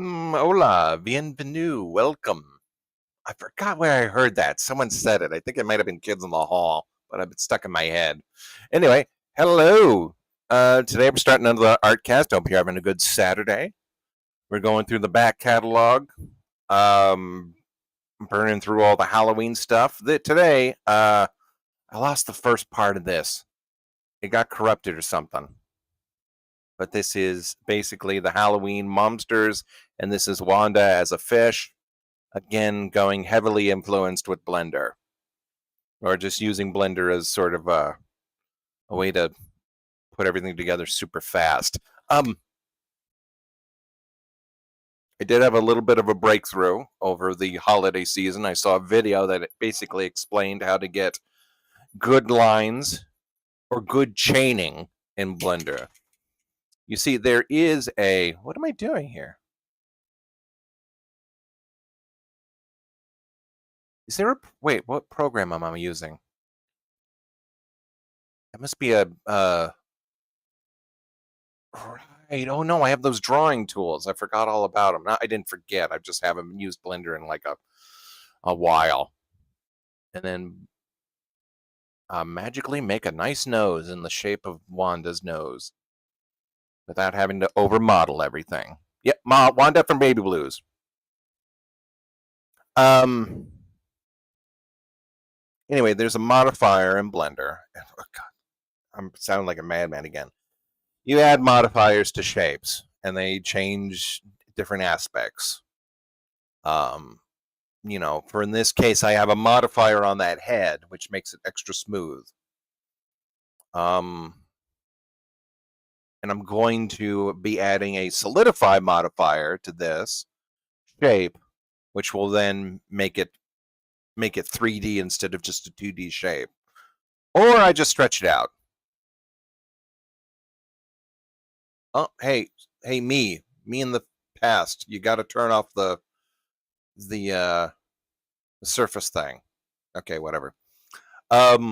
Hola, bienvenue, welcome. I forgot where I heard that. Someone said it. I think it might have been Kids in the Hall, but I've been stuck in my head. Anyway, hello. Today we're starting another Artcast. Hope you're having a good Saturday. We're going through the back catalog, um, burning through all the Halloween stuff. Today, I lost the first part of this. It got corrupted or something. But this is basically the Halloween monsters, and this is Wanda as a fish. Again, going heavily influenced with Blender, or just using Blender as sort of a way to put everything together super fast. I did have a little bit of a breakthrough over the holiday season. I saw a video that basically explained how to get good lines or good chaining in Blender. You see, there is a... What am I doing here? Is there a... Wait, what program am I using? That must be a... Right. Oh no, I have those drawing tools. I forgot all about them. I didn't forget. I just haven't used Blender in like a while. And then magically make a nice nose in the shape of Wanda's nose without having to over-model everything. Yep, Wanda from Baby Blues. Anyway, there's a modifier in Blender. Oh, God, I'm sounding like a madman again. You add modifiers to shapes, and they change different aspects. For in this case, I have a modifier on that head, which makes it extra smooth. And I'm going to be adding a solidify modifier to this shape, which will then make it 3D instead of just a 2D shape. Or I just stretch it out. Oh, hey, me in the past. You got to turn off the surface thing. Okay, whatever. So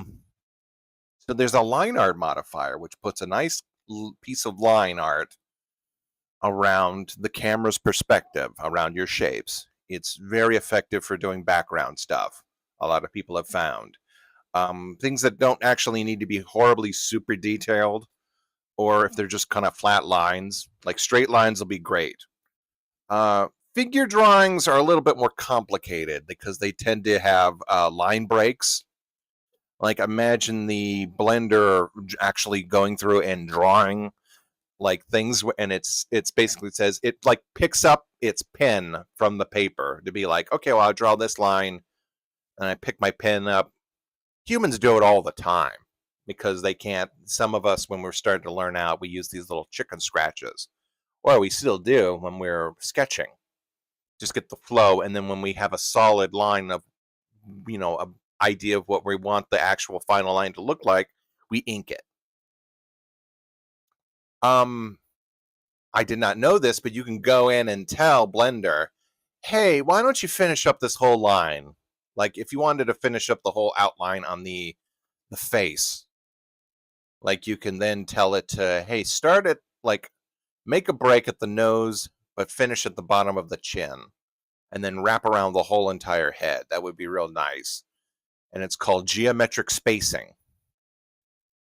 there's a line art modifier, which puts a nice piece of line art around the camera's perspective, around your shapes. It's very effective for doing background stuff. A lot of people have found. Things that don't actually need to be horribly super detailed, or if they're just kind of flat lines, like straight lines will be great. Figure drawings are a little bit more complicated because they tend to have line breaks. Like imagine the Blender actually going through and drawing like things, and it's basically says it like picks up its pen from the paper to be like, okay, well, I'll draw this line, and I pick my pen up. Humans do it all the time because they can't. Some of us, when we're starting to learn out, we use these little chicken scratches, or we still do when we're sketching. Just get the flow, and then when we have a solid line of, a idea of what we want the actual final line to look like, we ink it. I did not know this, but you can go in and tell Blender, hey, why don't you finish up this whole line? Like if you wanted to finish up the whole outline on the face, like you can then tell it to, hey, start at like make a break at the nose, but finish at the bottom of the chin, and then wrap around the whole entire head. That would be real nice. And it's called geometric spacing.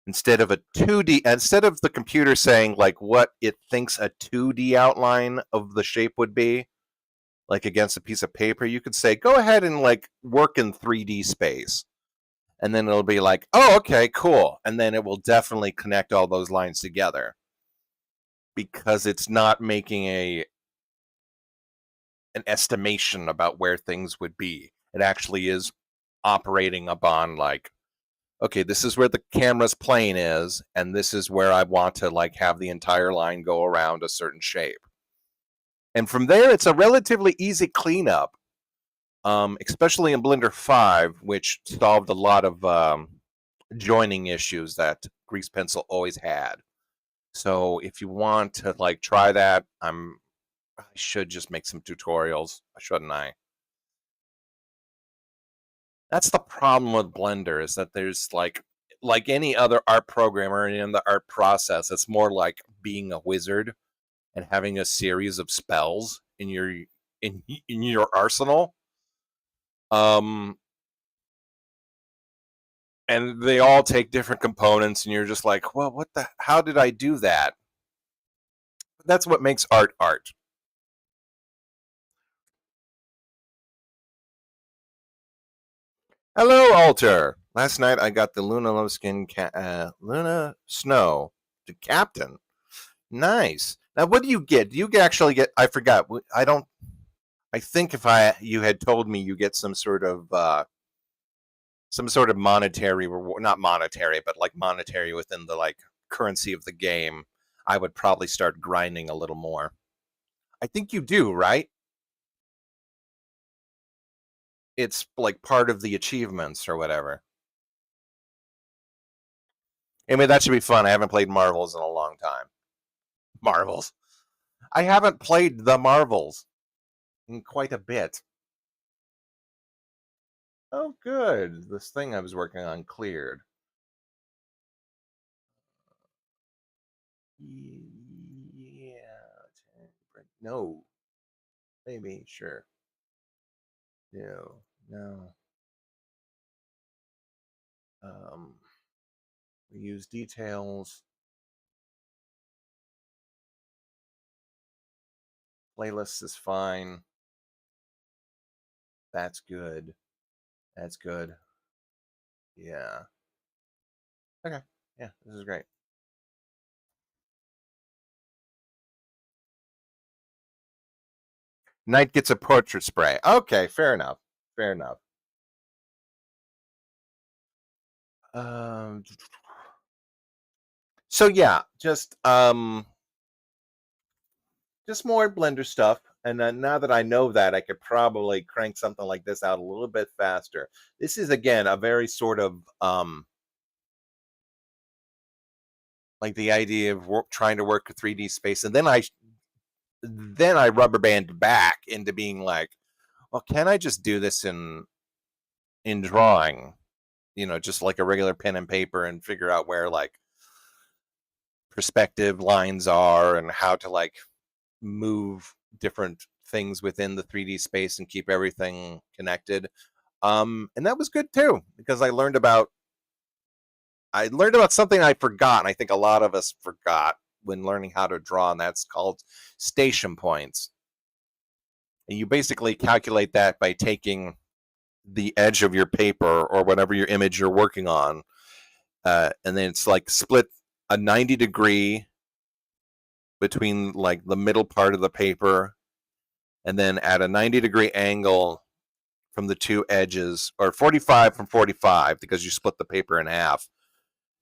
Instead of the computer saying like what it thinks a 2D outline of the shape would be, like against a piece of paper, you could say, go ahead and like work in 3D space. And then it'll be like, oh, okay, cool. And then it will definitely connect all those lines together because it's not making an estimation about where things would be. It actually is operating upon like, okay, this is where the camera's plane is, and this is where I want to like have the entire line go around a certain shape. And from there, it's a relatively easy cleanup, especially in Blender 5, which solved a lot of joining issues that Grease Pencil always had. So if you want to like try that, I should just make some tutorials, shouldn't I? That's the problem with Blender, is that there's like any other art programmer in the art process, it's more like being a wizard and having a series of spells in your in your arsenal. Um, and they all take different components, and you're just like, well, what the? How did I do that? That's what makes art art. Hello, Alter. Last night I got the Luna Loveskin Luna Snow to Captain. Nice. Now, what do you get? Do you actually get? I forgot. I don't. I think if you had told me you get some sort of monetary reward, not monetary, but like monetary within the like currency of the game, I would probably start grinding a little more. I think you do, right? It's like part of the achievements or whatever. Anyway, that should be fun. I haven't played Marvels in a long time. Marvels. I haven't played the Marvels in quite a bit. Oh, good. This thing I was working on cleared. Yeah. No. Maybe. Sure. No. No. Um, we use details. Playlists is fine. That's good. That's good. Yeah. Okay. Yeah, this is great. Knight gets a portrait spray. Okay, fair enough. Fair enough. Um, so yeah, just more Blender stuff. And then now that I know that, I could probably crank something like this out a little bit faster. This is again a very sort of like the idea of trying to work a 3D space, and then I rubber band back into being like, well, can I just do this in drawing? Just like a regular pen and paper, and figure out where like perspective lines are and how to like move different things within the 3D space and keep everything connected. And that was good too, because I learned about something I forgot, and I think a lot of us forgot when learning how to draw, and that's called station points. And you basically calculate that by taking the edge of your paper or whatever your image you're working on, and then it's like split a 90-degree between like the middle part of the paper, and then at a 90-degree angle from the two edges, or 45 from 45, because you split the paper in half,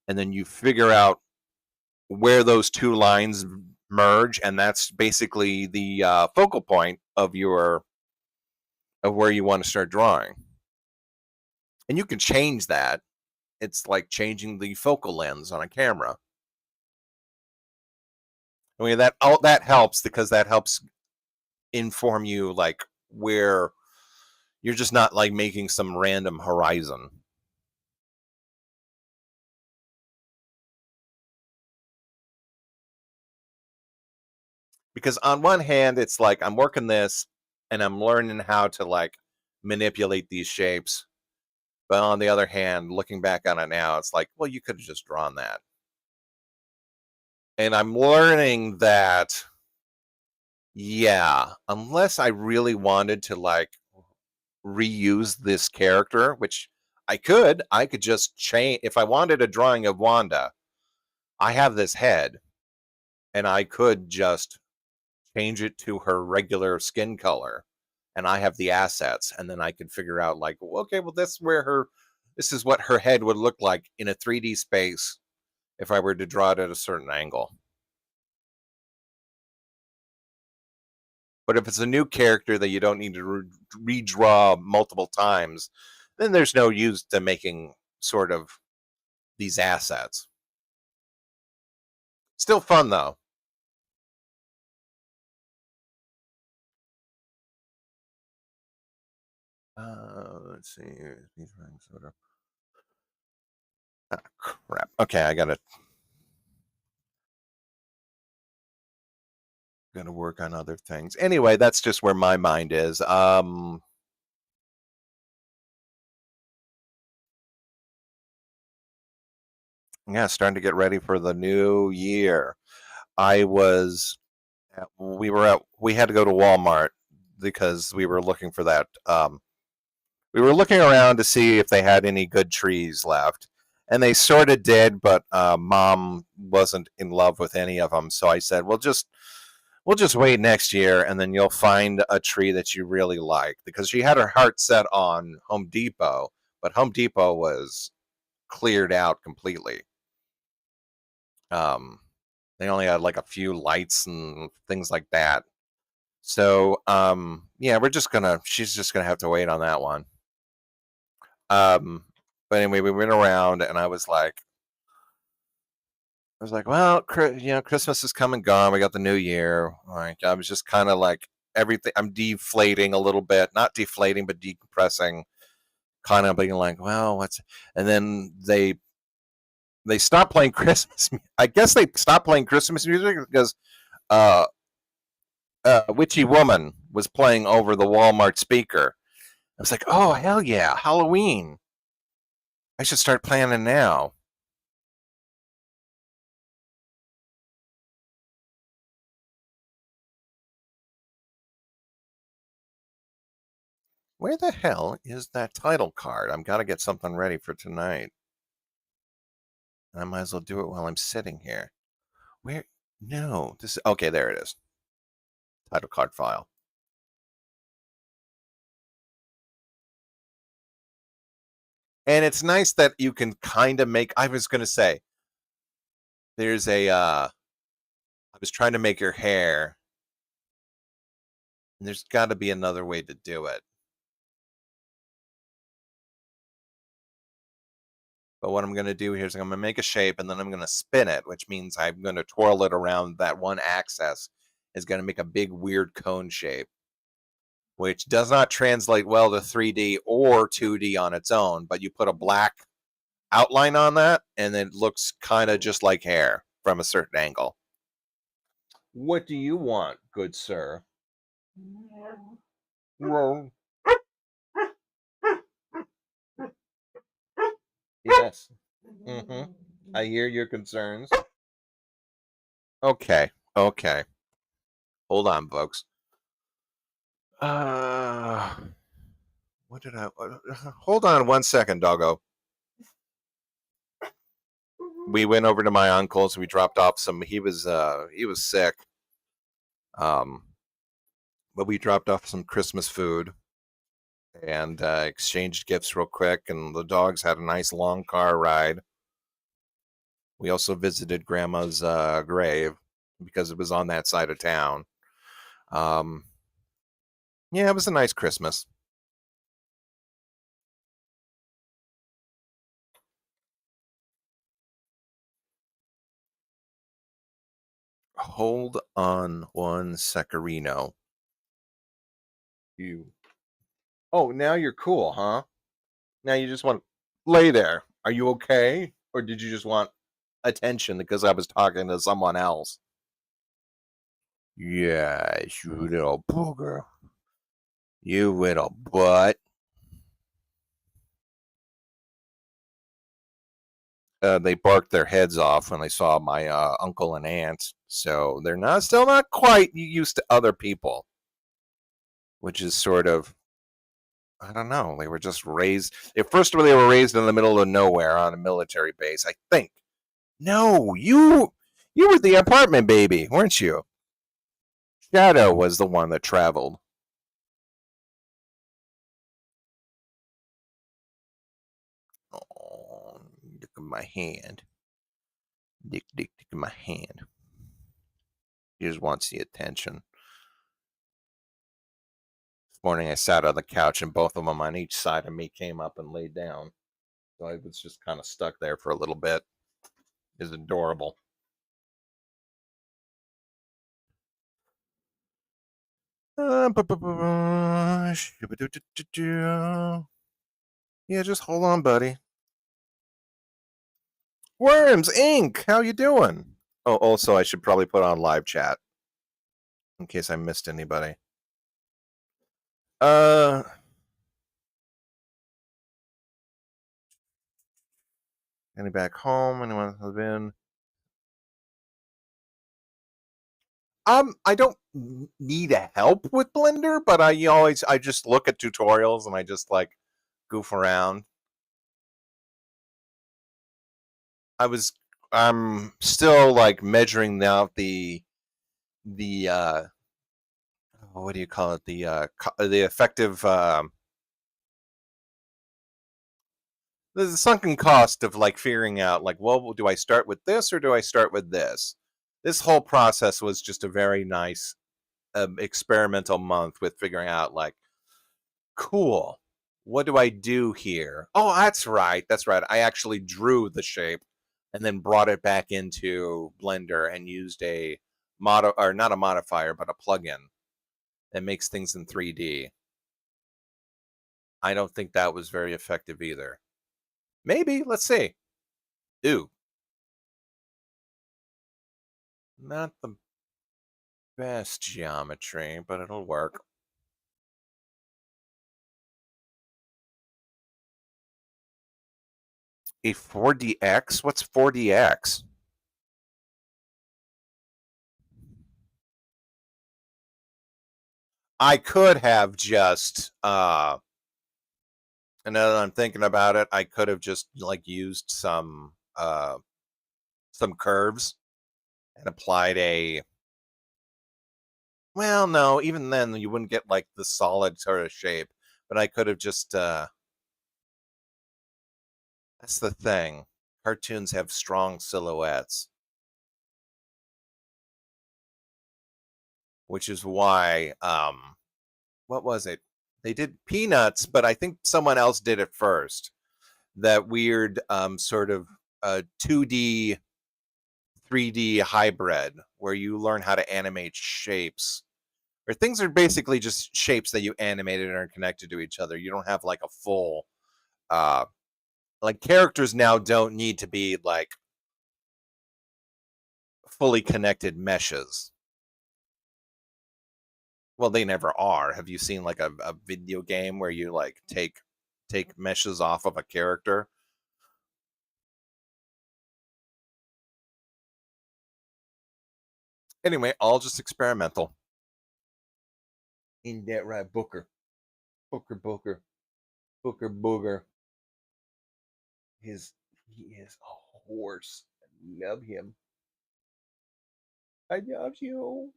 and then you figure out where those two lines merge, and that's basically the focal point of where you want to start drawing. And you can change that. It's like changing the focal lens on a camera. I mean, that helps, because that helps inform you like where you're just not like making some random horizon. Because on one hand, it's like I'm working this and I'm learning how to like manipulate these shapes. But on the other hand, looking back on it now, it's like, well, you could have just drawn that. And I'm learning that, yeah, unless I really wanted to like reuse this character, which I could just change. If I wanted a drawing of Wanda, I have this head, and I could just change it to her regular skin color, and I have the assets, and then I could figure out like, okay, well, this is what her head would look like in a 3D space if I were to draw it at a certain angle. But if it's a new character that you don't need to redraw multiple times, then there's no use to making sort of these assets. Still fun though. Let's see. Ah, crap. Okay, I got it. Gonna work on other things. Anyway, that's just where my mind is. Yeah, starting to get ready for the new year. I was we had to go to Walmart because we were looking for that. We were looking around to see if they had any good trees left, and they sort of did, but Mom wasn't in love with any of them. So I said, we'll just wait next year, and then you'll find a tree that you really like, because she had her heart set on Home Depot, but Home Depot was cleared out completely. Um, they only had like a few lights and things like that. So yeah, she's just gonna have to wait on that one. Um, but anyway, we went around, and I was like, well, Christmas is come and gone. We got the new year. Like, I was just kind of like everything. I'm deflating a little bit, not deflating, but decompressing. Kind of being like, well, what's? And then they stopped playing Christmas. I guess they stopped playing Christmas music because uh, Witchy Woman was playing over the Walmart speaker. I was like, oh hell yeah, Halloween! I should start planning now. Where the hell is that title card? I've got to get something ready for tonight. I might as well do it while I'm sitting here. Where? No, this. Okay, there it is. Title card file. And it's nice that you can kind of make. I was going to say, there's a. I was trying to make your hair, and there's got to be another way to do it. But what I'm going to do here is I'm going to make a shape, and then I'm going to spin it, which means I'm going to twirl it around that one axis. Is going to make a big weird cone shape, which does not translate well to 3D or 2D on its own. But you put a black outline on that, and it looks kind of just like hair from a certain angle. What do you want, good sir? Well, yes. Mm-hmm. I hear your concerns. Okay. Okay. Hold on, folks. Uh, what did I? Hold on 1 second, doggo. We went over to my uncle's. We dropped off some. He was sick. Um, but we dropped off some Christmas food and exchanged gifts real quick. And the dogs had a nice long car ride. We also visited Grandma's grave because it was on that side of town. Um, yeah, it was a nice Christmas. Hold on 1 second. You. Oh, now you're cool, huh? Now you just want to lay there. Are you okay? Or did you just want attention because I was talking to someone else? Yes, you little booger. You little butt. They barked their heads off when they saw my uncle and aunt. So they're still not quite used to other people, which is sort of, I don't know. They were just raised. First of all, they were raised in the middle of nowhere on a military base, I think. No, you were the apartment baby, weren't you? Shadow was the one that traveled. Oh, look at my hand. Dick, dick, dick in my hand. He just wants the attention. This morning I sat on the couch and both of them on each side of me came up and laid down. So I was just kind of stuck there for a little bit. It's adorable. Yeah, just hold on, buddy. Worms Inc. How you doing? Oh, also I should probably put on live chat. in case I missed anybody. Any back home? Anyone have been? I don't need a help with Blender, but I just look at tutorials and I just like goof around. I'm still like measuring out the what do you call it, the effective the sunken cost of like figuring out like, well, do I start with this or do I start with this? This whole process was just a very nice experimental month with figuring out like, cool, what do I do here? Oh, that's right, I actually drew the shape and then brought it back into Blender and used a or not a modifier but a plugin that makes things in 3D. I don't think that was very effective either. Maybe, let's see. Ooh, not the best geometry, but it'll work. A 4DX? What's 4DX? I could have just and now that I'm thinking about it, I could have just like used some curves and applied a, well, no, even then you wouldn't get like the solid sort of shape, but I could have just that's the thing. Cartoons have strong silhouettes, which is why what was it? They did Peanuts, but I think someone else did it first. That weird sort of 2D 3D hybrid where you learn how to animate shapes. Or things are basically just shapes that you animated and are connected to each other. You don't have like a full like characters now don't need to be like fully connected meshes. Well, they never are. Have you seen like a video game where you like take meshes off of a character? Anyway, all just experimental. Ain't that right, Booker? Booker, Booker, Booker, Booger. He is a horse. I love him. I love you.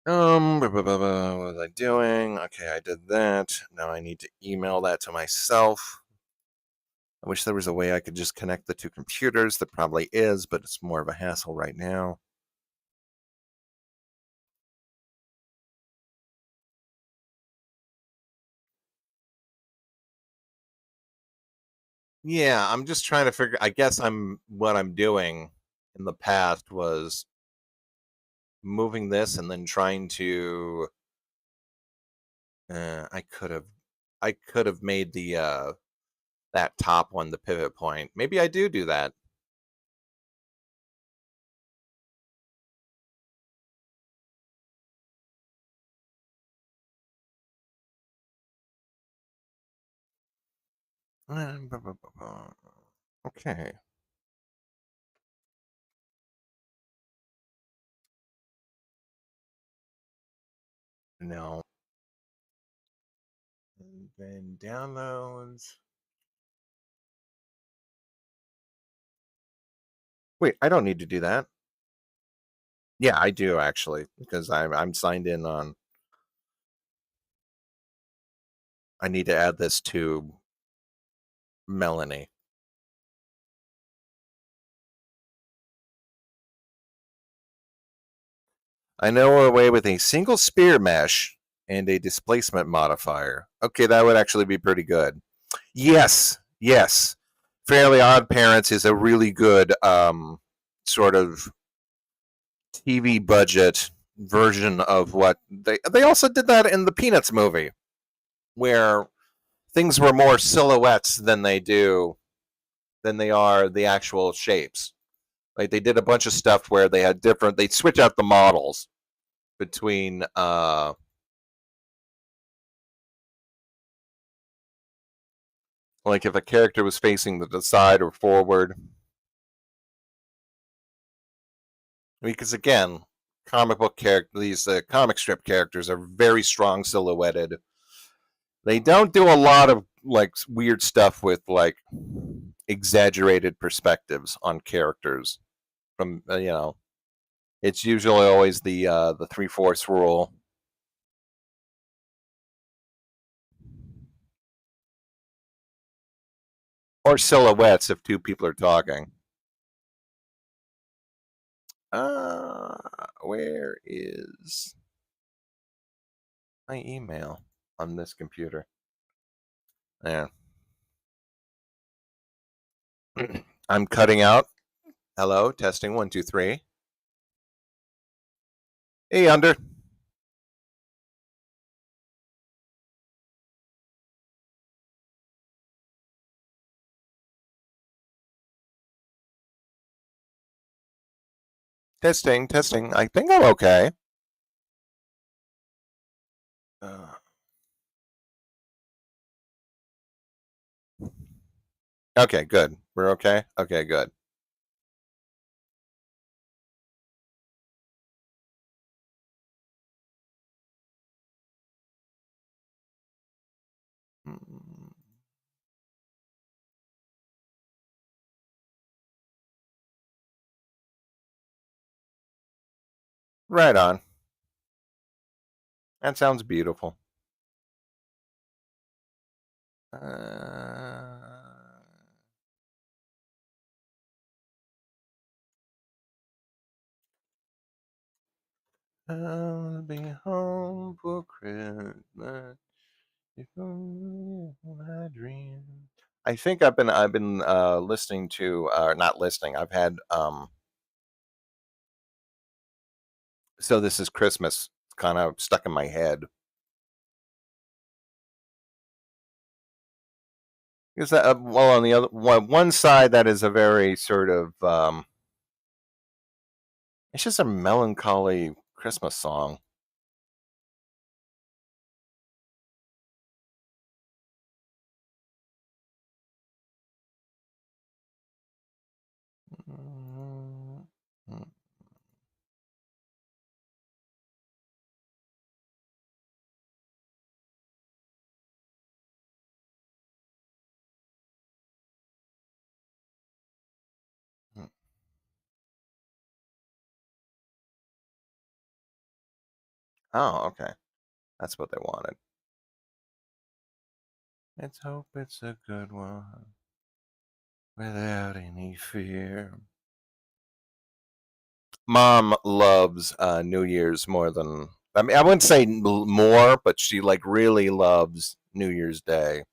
What was I doing? Okay, I did that. Now I need to email that to myself. I wish there was a way I could just connect the two computers. There probably is, but it's more of a hassle right now. Yeah, I'm just trying to figure. I guess what I'm doing in the past was moving this and then trying to. I could have made the that top one the pivot point. Maybe I do that. Okay. No. And then downloads. Wait, I don't need to do that. Yeah, I do actually because I'm signed in on. I need to add this to Melanie. I know a way with a single spear mesh and a displacement modifier. Okay, that would actually be pretty good. Yes, yes. Fairly Odd Parents is a really good sort of TV budget version of what they also did that in the Peanuts movie, where things were more silhouettes than they do. than they are the actual shapes. Like they did a bunch of stuff where they had different. They switch out the models between like if a character was facing the side or forward. Because again, comic book character these comic strip characters are very strong silhouetted. They don't do a lot of like weird stuff with like exaggerated perspectives on characters. From it's usually always the 3/4 rule. Or silhouettes if two people are talking. Where is my email on this computer? There. I'm cutting out. Hello, testing 1 2 3. Hey, under. Testing, testing. I think I'm okay. Uh, okay, good. We're okay. Okay, good. Mm, right on. That sounds beautiful. Uh, I'll be home for Christmas. If only my dream. I think I've been listening to not listening. I've had so this is Christmas kind of stuck in my head. Because that well on the other one side that is a very sort of it's just a melancholy Christmas song. Mm, mm, mm. Oh, okay. That's what they wanted. Let's hope it's a good one without any fear. Mom loves New Year's more than I mean I wouldn't say more, but she like really loves New Year's Day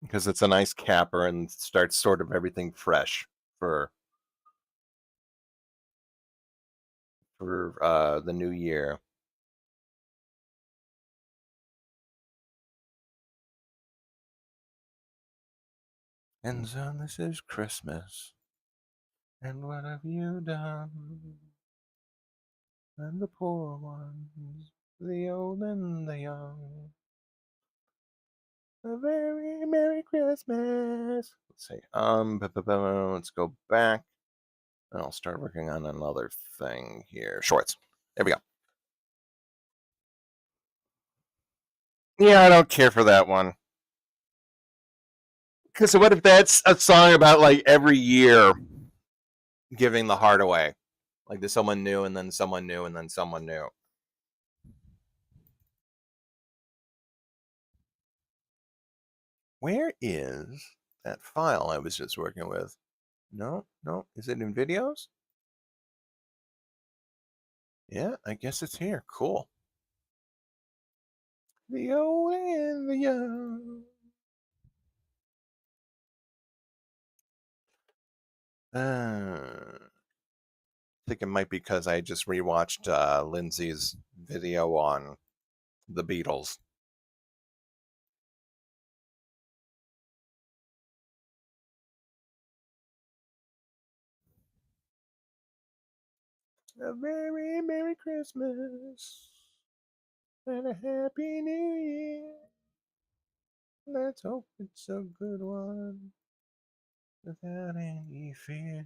because it's a nice capper and starts sort of everything fresh for the new year. And so this is Christmas. And what have you done? And the poor ones, the old and the young. A very Merry Christmas. Let's see. Let's go back. And I'll start working on another thing here. Shorts. There we go. Yeah, I don't care for that one. Because what if that's a song about like every year giving the heart away? Like there's someone new and then someone new and then someone new. Where is that file I was just working with? No, no. Is it in videos? Yeah, I guess it's here. Cool. The old and the young. I think it might be because I just rewatched Lindsay's video on the Beatles. A very Merry Christmas and a Happy New Year. Let's hope it's a good one without any fear.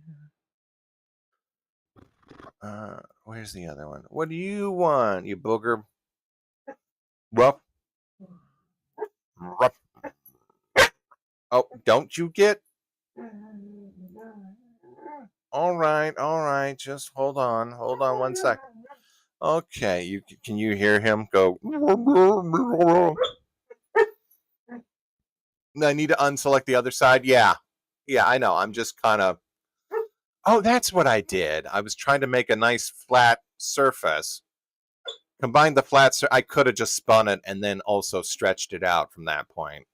Where's the other one? What do you want, you booger? Ruff. Ruff. Oh, don't you get? All right. Just hold on. Hold on one sec. Okay, can you hear him go? I need to unselect the other side. Yeah, I know. I'm just kind of. Oh, that's what I did. I was trying to make a nice flat surface. Combine the flat. I could have just spun it and then also stretched it out from that point.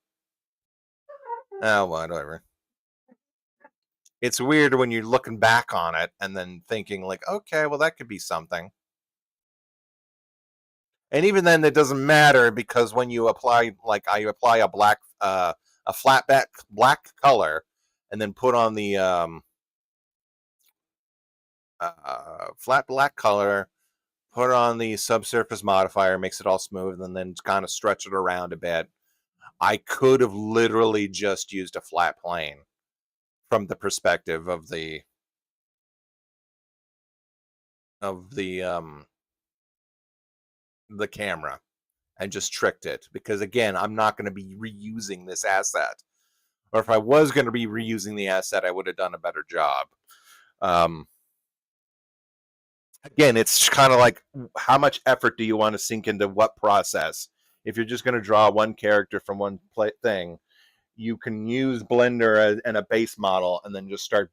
Oh, whatever. It's weird when you're looking back on it and then thinking like, okay, well that could be something. And even then, it doesn't matter because when you apply, like I apply a flat back black color, and then put on the flat black color, put on the subsurface modifier, makes it all smooth, and then kind of stretch it around a bit. I could have literally just used a flat plane from the perspective of the camera and just tricked it, because again, I'm not going to be reusing this asset, or if I was going to be reusing the asset, I would have done a better job. Again, it's kind of like, how much effort do you want to sink into what process? If you're just going to draw one character from one thing, you can use Blender and a base model and then just start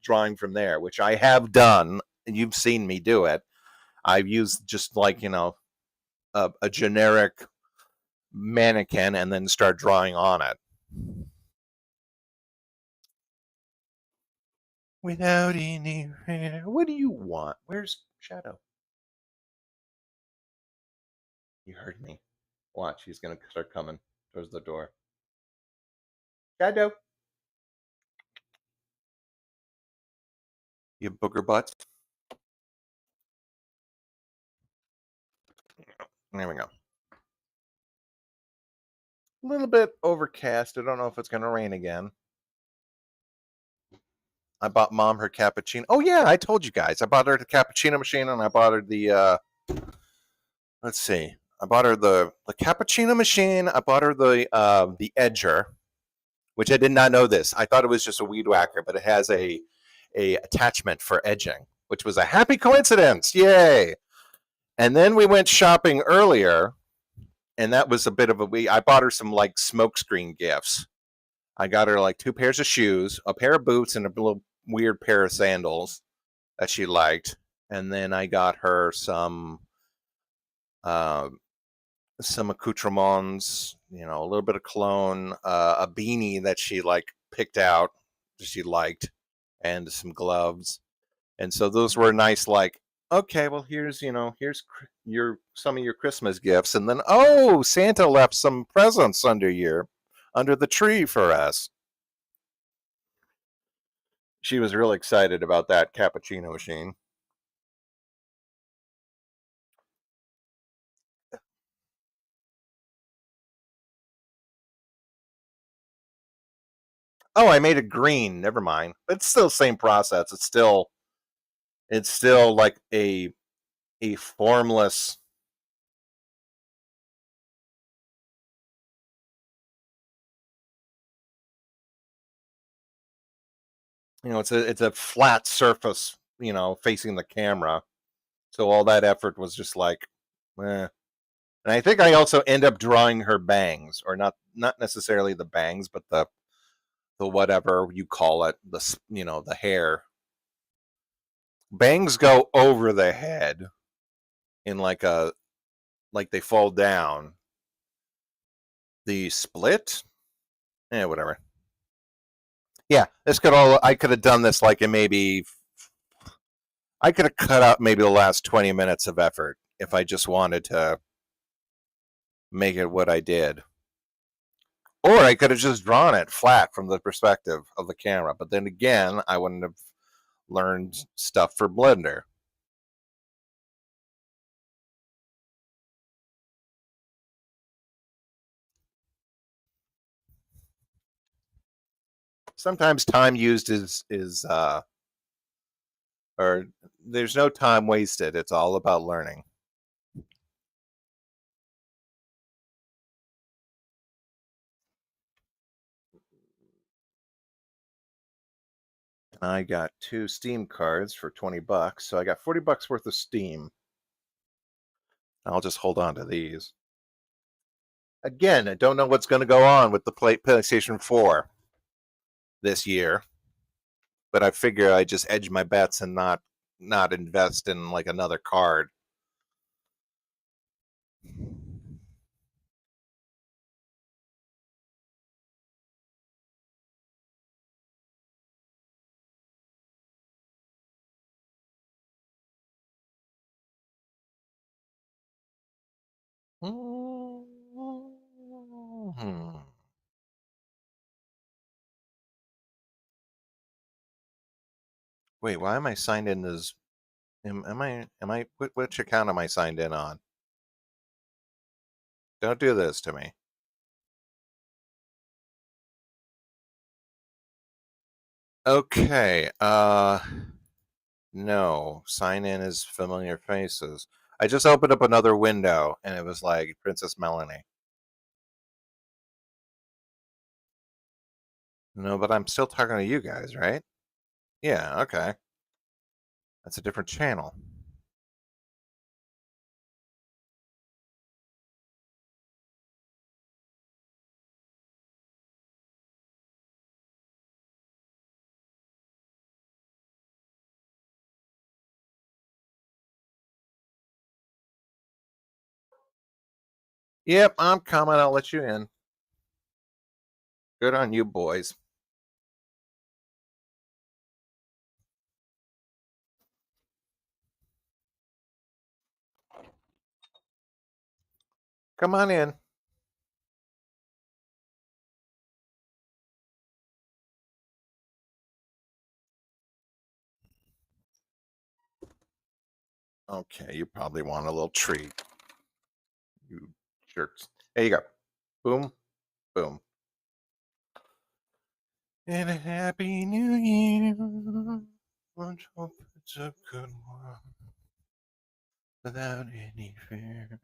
drawing from there, which I have done. You've seen me do it. I've used just like, a generic mannequin and then start drawing on it. Without any hair. What do you want? Where's Shadow? You heard me. Watch, he's going to start coming towards the door. Shadow. You booger butts. There we go. A little bit overcast. I don't know if it's going to rain again. I bought Mom her cappuccino. Oh yeah, I told you guys. I bought her the cappuccino machine, and I bought her the let's see. I bought her the cappuccino machine. I bought her the edger, which I did not know this. I thought it was just a weed whacker, but it has a attachment for edging, which was a happy coincidence. Yay. And then we went shopping earlier, and that was a bit of I bought her some like smokescreen gifts. I got her like 2 pairs of shoes, a pair of boots, and a little weird pair of sandals that she liked. And then I got her some accoutrements, a little bit of cologne, a beanie that she like picked out that she liked, and some gloves. And so those were nice, like, okay, well here's some of your Christmas gifts. And then, oh, Santa left some presents under the tree for us. She was really excited about that cappuccino machine. Oh, I made it green. Never mind. But it's still the same process. It's still like a formless. It's a flat surface, facing the camera. So all that effort was just like, eh. And I think I also end up drawing her bangs, or not necessarily the bangs, but the whatever you call it, the hair. Bangs go over the head in like they fall down. The split, whatever. Yeah, I could have done this like in maybe. I could have cut out maybe the last 20 minutes of effort if I just wanted to make it what I did. Or I could have just drawn it flat from the perspective of the camera. But then again, I wouldn't have learned stuff for Blender. Sometimes time used is or there's no time wasted. It's all about learning. I got 2 Steam cards for 20 bucks, so I got 40 bucks worth of Steam. I'll just hold on to these. Again, I don't know what's going to go on with the PlayStation 4 this year, but I figure I just edge my bets and not invest in like another card. Hmm. Wait, why am I signed in as am I which account am I signed in on? Don't do this to me. Okay. No. Sign in as familiar faces. I just opened up another window and it was like Princess Melanie. No, but I'm still talking to you guys, right? Yeah, okay. That's a different channel. Yep, I'm coming. I'll let you in. Good on you, boys. Come on in. Okay, you probably want a little treat. You jerks. There you go. Boom, boom. And a happy new year. Let's hope it's a good one without any fear.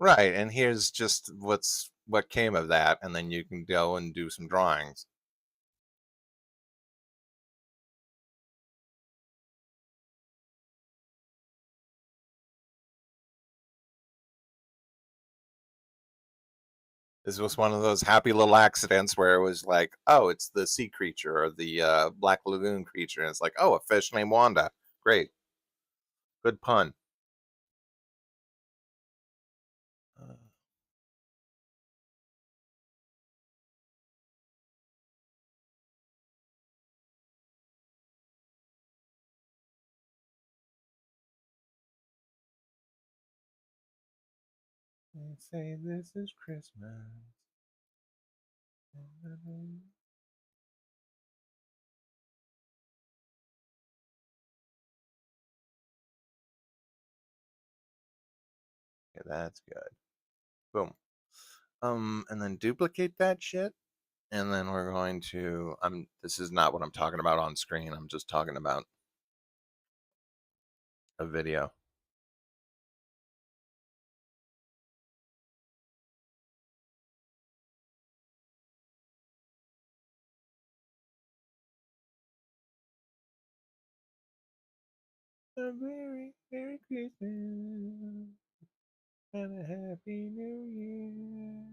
Right, and here's just what came of that, and then you can go and do some drawings. This was one of those happy little accidents where it was like, oh, it's the sea creature or the Black Lagoon creature, and it's like, oh, a fish named Wanda. Great, good pun. Uh, they say this is Christmas. Okay, that's good. Boom. And then duplicate that shit, and then we're going to. This is not what I'm talking about on screen. I'm just talking about a video. A very Merry Christmas and a Happy New Year.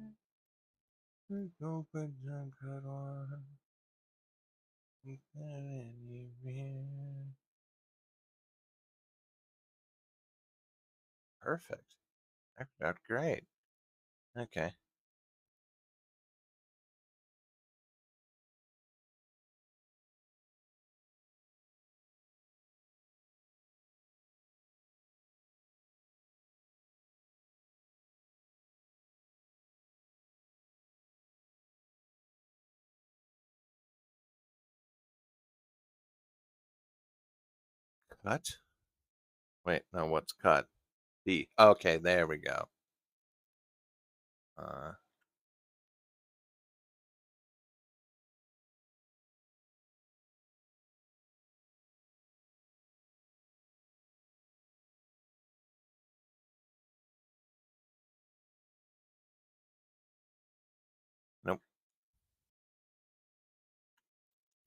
Let's go put some good on. Perfect. That's great. Okay. Cut? Wait, no, what's cut? D. Okay, there we go. Uh, nope.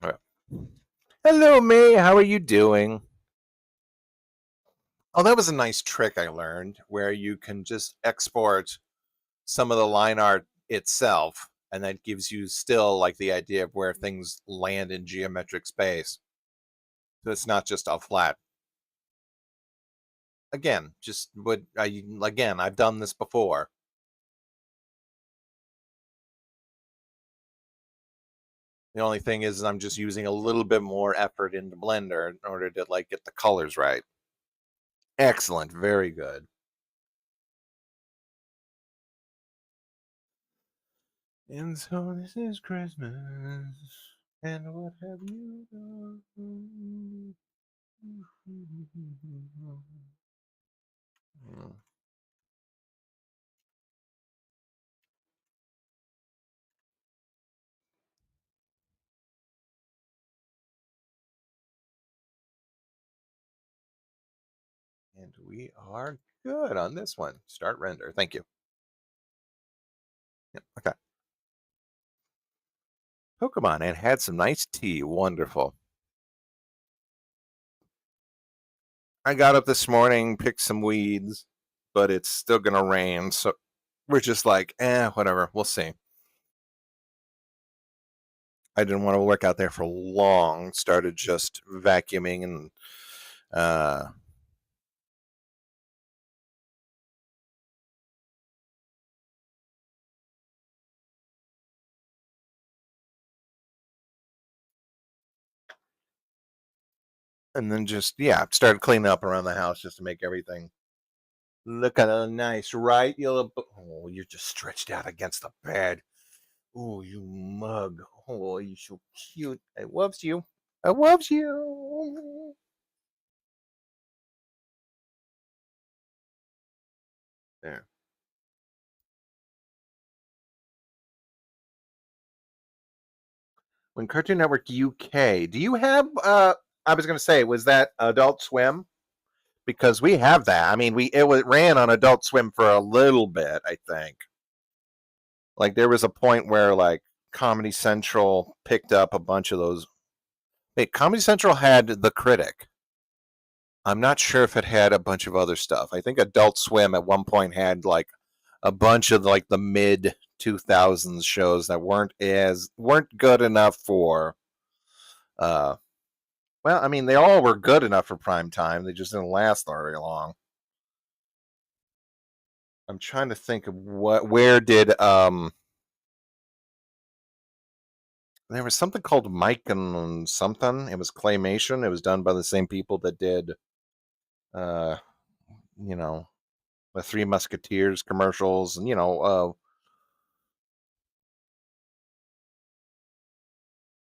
All right. Hello, May. How are you doing? Oh, that was a nice trick I learned where you can just export some of the line art itself, and that gives you still like the idea of where things land in geometric space. So it's not just a flat. Again, just would I again, I've done this before. The only thing is I'm just using a little bit more effort in the blender in order to like get the colors right. Excellent, very good. And so this is Christmas. And what have you done? And we are good on this one. Start render. Thank you. Yep, okay. Pokemon and had some nice tea. Wonderful. I got up this morning, picked some weeds, but it's still gonna rain, so we're just like, whatever. We'll see. I didn't want to work out there for long. Started just vacuuming uh, and then just started cleaning up around the house just to make everything look a little nice, right? You're just stretched out against the bed. Oh, you mug. Oh, you're so cute. I loves you. I loves you. There. When Cartoon Network UK, do you have I was gonna say, was that Adult Swim? Because we have that. I mean, ran on Adult Swim for a little bit, I think. Like there was a point where like Comedy Central picked up a bunch of those. Wait, Comedy Central had The Critic. I'm not sure if it had a bunch of other stuff. I think Adult Swim at one point had like a bunch of like the mid 2000s shows that weren't good enough for uh well, I mean they all were good enough for prime time. They just didn't last very long. I'm trying to think of where did there was something called Mike and something. It was claymation. It was done by the same people that did uh you know the Three Musketeers commercials and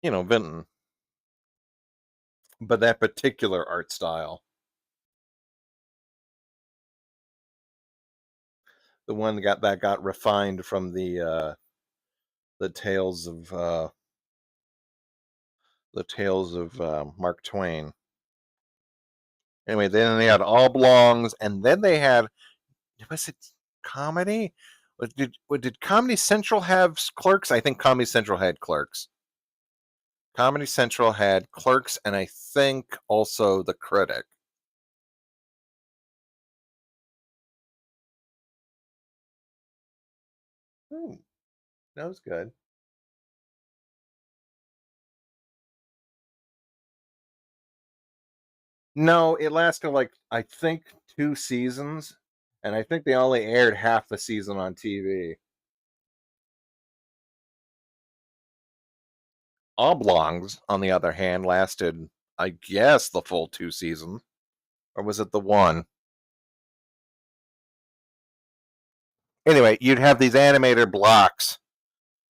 Vinton. But that particular art style, the one that got refined from the tales of Mark Twain. Anyway, then they had Oblongs, and then they had was it comedy? Did Comedy Central have Clerks? I think Comedy Central had Clerks. Comedy Central had Clerks, and I think also The Critic. Ooh, that was good. No, it lasted like I think 2 seasons, and I think they only aired half the season on TV. Oblongs, on the other hand, lasted, I guess, the full 2 seasons, or was it the one? Anyway, you'd have these animated blocks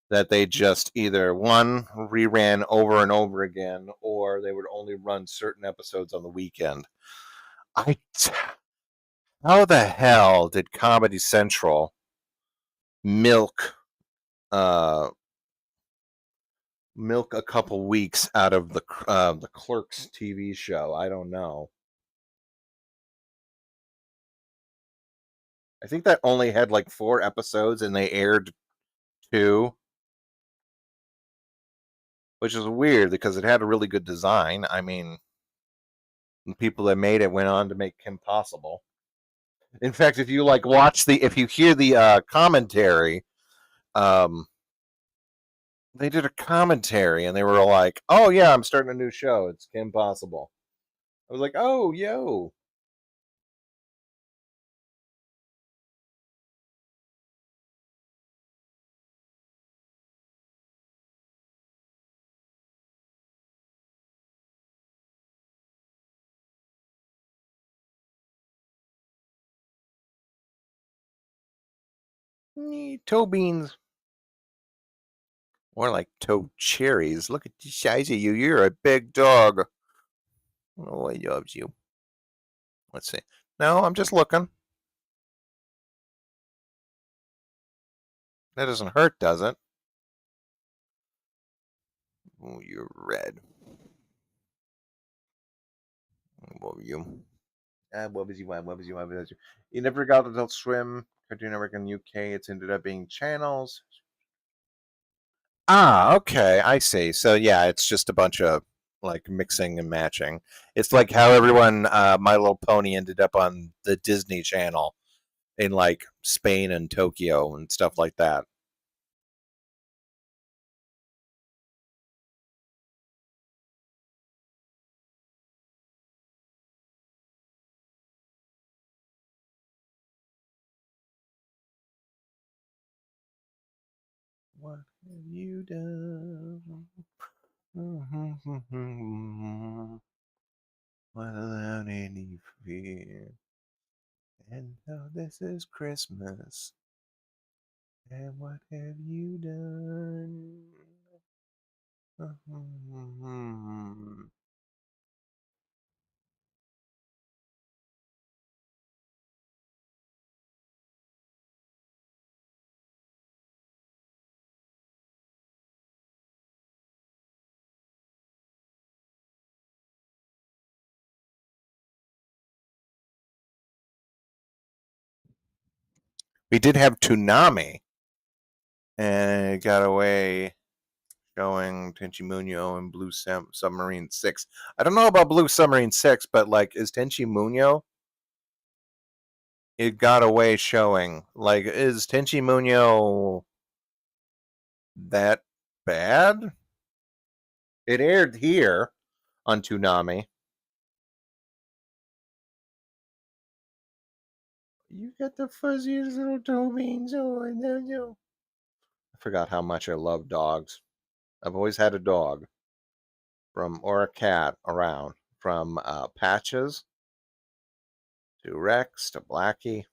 that they just either one reran over and over again, or they would only run certain episodes on the weekend. I How the hell did Comedy Central milk uh milk a couple weeks out of the Clerks TV show? I don't know. I think that only had like 4 episodes and they aired 2, which is weird because it had a really good design. I mean, the people that made it went on to make Kim Possible. In fact, if you like if you hear the commentary, um, they did a commentary and they were like, "Oh yeah, I'm starting a new show. It's Kim Possible." I was like, "Oh yo." Toe beans. More like toe cherries. Look at the size of you. You're a big dog. Oh, I loves you. Let's see. No, I'm just looking. That doesn't hurt, does it? Oh, you're red. What were you? What was you? What was you? What was you? You never got Adult Swim, Cartoon Network in the UK. It's ended up being channels. Ah, okay, I see. So yeah, it's just a bunch of like mixing and matching. It's like how everyone My Little Pony ended up on the Disney Channel in like Spain and Tokyo and stuff like that. What have you done? Without any fear. And now this is Christmas. And what have you done? We did have Toonami, and it got away showing Tenchi Muno and Blue Submarine 6. I don't know about Blue Submarine 6, but like, is Tenchi Muno? It got away showing. Like, is Tenchi Muno that bad? It aired here on Toonami. You got the fuzziest little toe beans. Oh, I know you. I forgot how much I love dogs. I've always had a dog or a cat around, from Patches to Rex to Blackie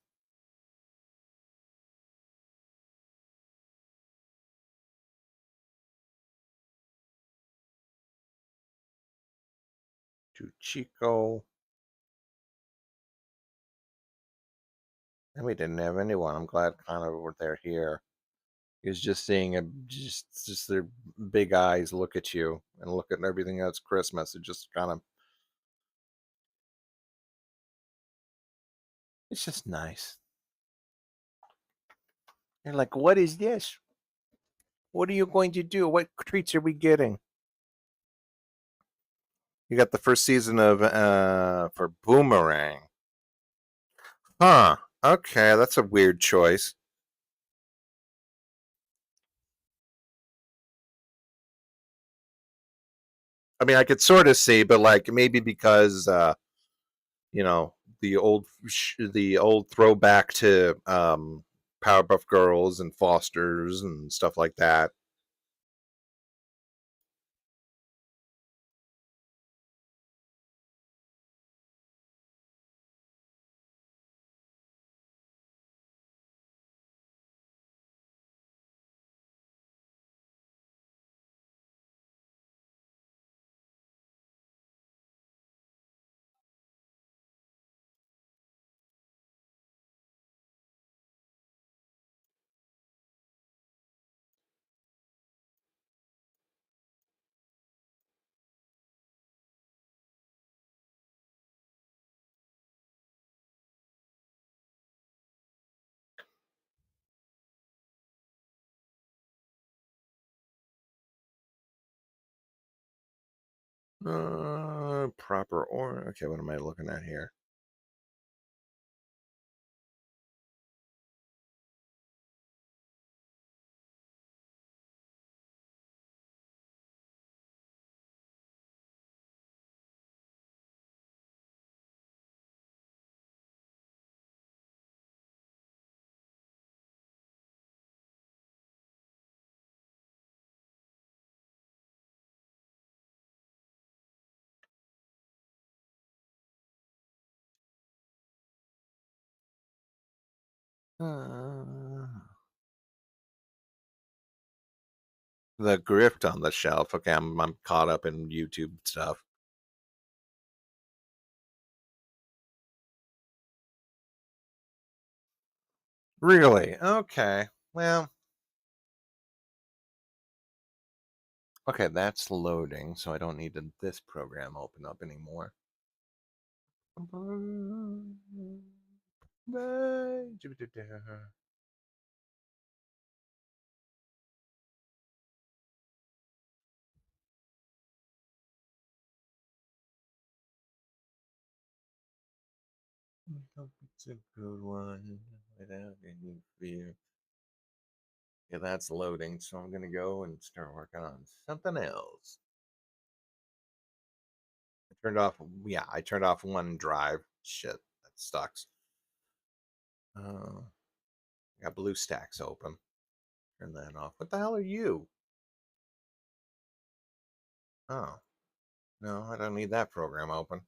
to Chico. And we didn't have anyone. I'm glad kind of they're here. Is just seeing just their big eyes look at you and look at everything that's Christmas. It just kind of, it's just nice. You're like, what is this? What are you going to do? What treats are we getting? You got the first season of for Boomerang. Huh. Okay, that's a weird choice. I mean, I could sort of see, but like maybe because you know, the old throwback to Powerpuff Girls and Fosters and stuff like that. Proper or okay, what am I looking at here? Uh, the grift on the shelf. Okay, I'm caught up in YouTube stuff. Really? Okay. Well, okay, that's loading, so I don't need this program open up anymore. It's a good one without any fear. Yeah, that's loading, so I'm gonna go and start working on something else. I turned off, yeah, I turned off OneDrive. Shit, that sucks. I got BlueStacks open. Turn that off. What the hell are you? Oh, no, I don't need that program open.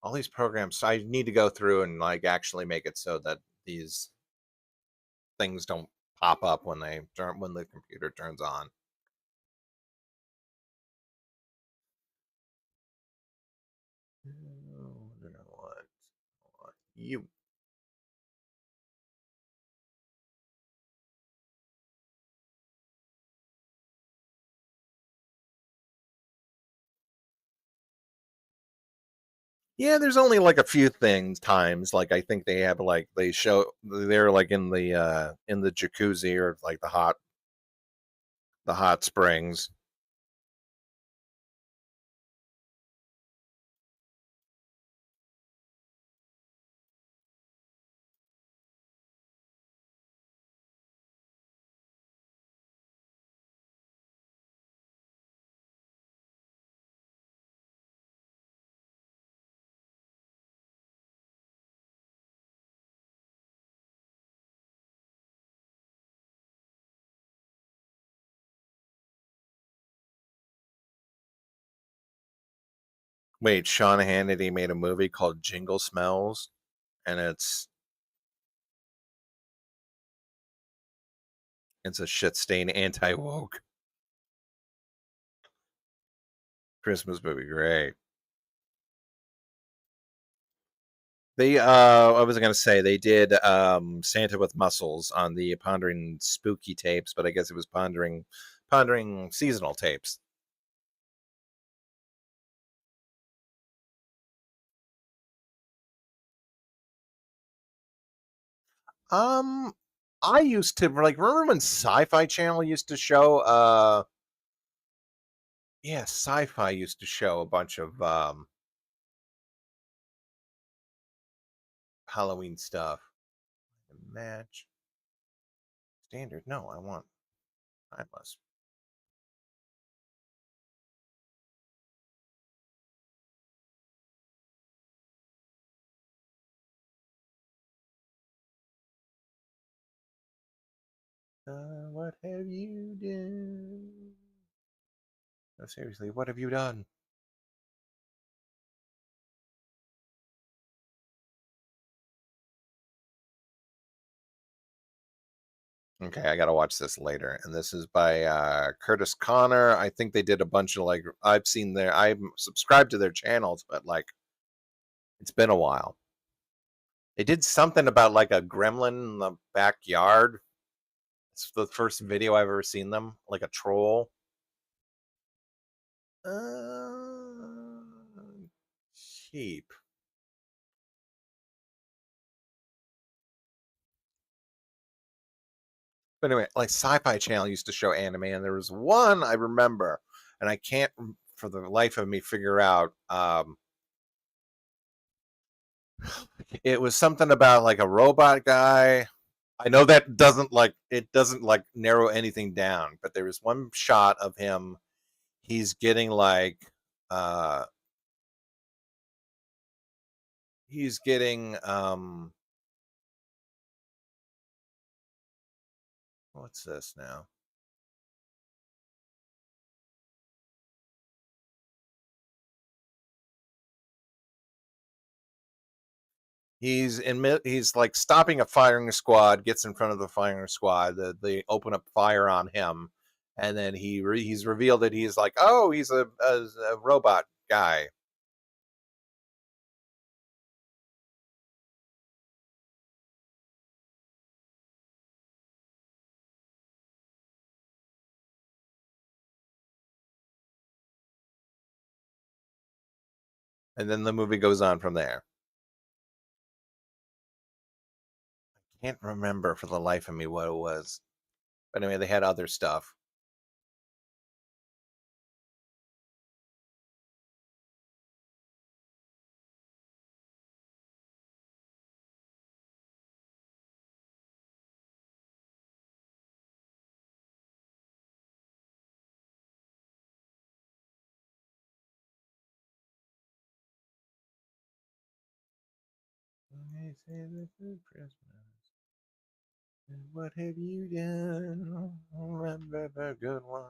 All these programs, I need to go through and like actually make it so that these things don't pop up when the computer turns on. You know what? You. Yeah, there's only like a few things times. Like I think they have like they show they're like in the jacuzzi or like the hot springs. Wait, Sean Hannity made a movie called Jingle Smells, and it's a shit stain anti woke Christmas movie. Great. They I was gonna say they did Santa with Muscles on the Pondering Spooky tapes, but I guess it was Pondering seasonal tapes. Um I used to like remember when Sci-Fi Channel used to show yeah, Sci-Fi used to show a bunch of Halloween stuff. Match standard. No, I want timeless. What have you done? No, seriously, what have you done? Okay, I gotta watch this later. And this is by Curtis Connor. I think they did a bunch of like I'm subscribed to their channels, but like it's been a while. They did something about like a gremlin in the backyard. It's the first video I've ever seen them, like a troll. Uh, cheap. But anyway, like Sci-Fi Channel used to show anime, and there was one I remember, and I can't for the life of me figure out. It was something about like a robot guy. I know that doesn't like narrow anything down, but there was one shot of him. He's getting like uh he's getting what's this now? He's like stopping a firing squad, gets in front of the firing squad. They open up fire on him, and then he's revealed that he's like, oh, he's a robot guy. And then the movie goes on from there. Can't remember for the life of me what it was. But anyway, they had other stuff. They say this is Christmas. And what have you done? Remember the good one.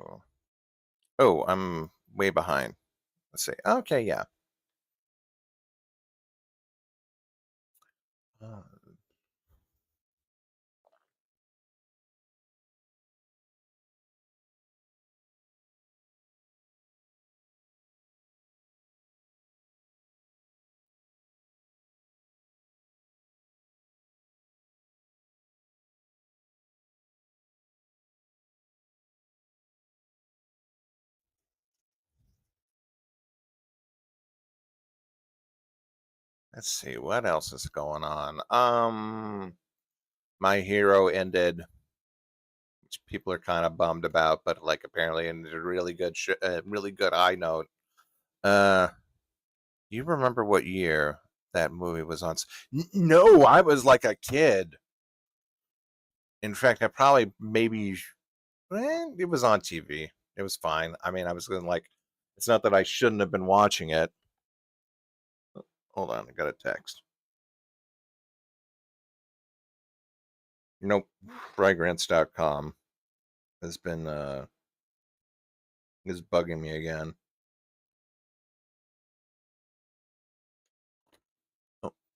Oh, oh, I'm way behind. Let's see. Okay, yeah. Uh, let's see what else is going on. My Hero ended, which people are kind of bummed about, but like apparently ended a really good high note. Uh, you remember what year that movie was on? No, I was like a kid. In fact, I probably maybe it was on TV. It was fine. I mean, I was going like, it's not that I shouldn't have been watching it. Hold on, I got a text. Nope, fragrance.com has been is bugging me again.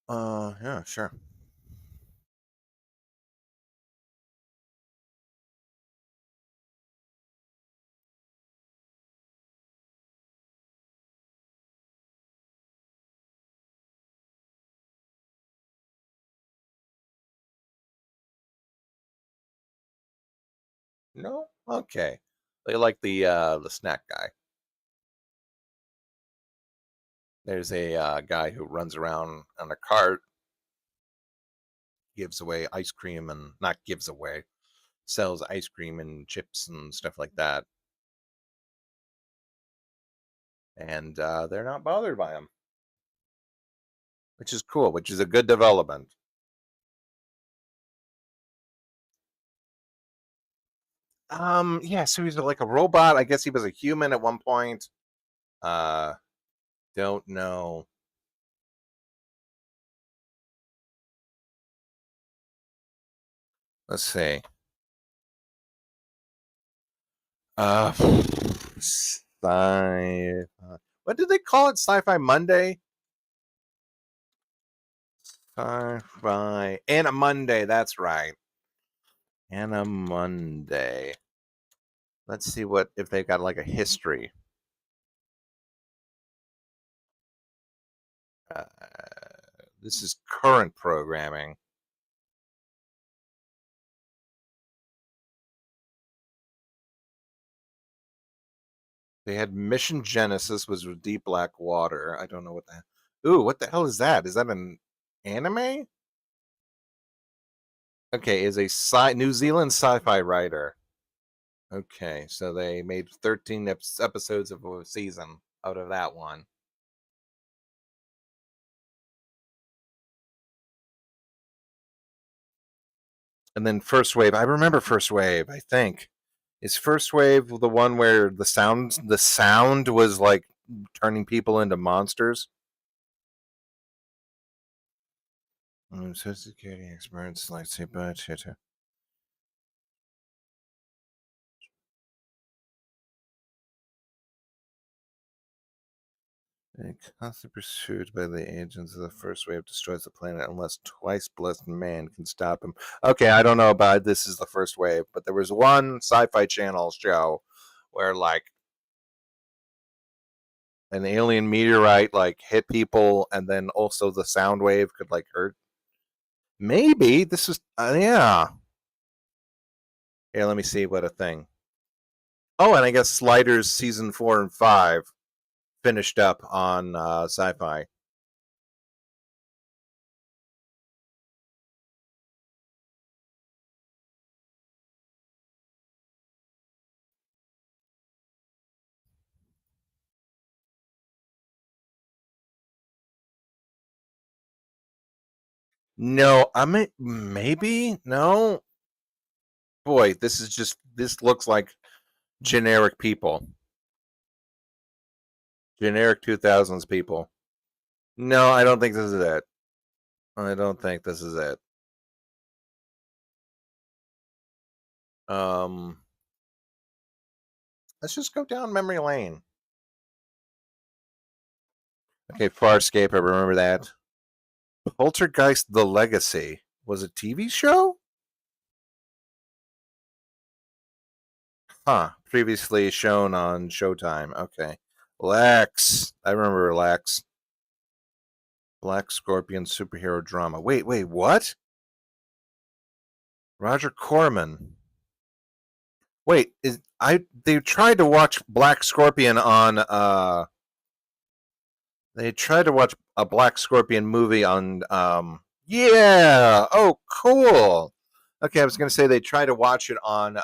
Oh, yeah, sure. No, okay. They like the snack guy. There's a guy who runs around on a cart, gives away ice cream and not gives away, sells ice cream and chips and stuff like that, and they're not bothered by him, which is cool, which is a good development. Yeah, so he's like a robot. I guess he was a human at one point. Uh, don't know. Let's see. Uh, sci. What did they call it? Sci-Fi Monday. Sci-Fi and a Monday. That's right. And a Monday. Let's see what if they've got like a history. Uh, this is current programming. They had Mission Genesis was with Deep Black Water. I don't know what that. Ooh, what the hell is that? Is that an anime? Okay, is a New Zealand sci-fi writer. Okay, so they made 13 episodes of a season out of that one. And then First Wave. I remember First Wave, I think. Is First Wave the one where the sound was like turning people into monsters? Social security experts like say budget. A constant pursuit by the agents of the First Wave destroys the planet unless twice blessed man can stop him. Okay, I don't know about this is the First Wave, but there was one sci-fi channel show where like an alien meteorite like hit people and then also the sound wave could like hurt. Maybe this is yeah. Here, let me see what a thing. Oh, and I guess Sliders season 4 and 5 finished up on Sci-Fi. No, I mean maybe no. Boy, this looks like generic people, generic 2000s people. No, I don't think this is it. I don't think this is it. Um, let's just go down memory lane. Okay, Farscape. I remember that. Poltergeist: The Legacy was a TV show. Huh. Previously shown on Showtime. Okay. Lex. I remember Lex. Black Scorpion superhero drama. Wait, what? Roger Corman. Wait, is I they tried to watch Black Scorpion on they tried to watch a Black Scorpion movie on yeah. Oh, cool. Okay, I was going to say they tried to watch it on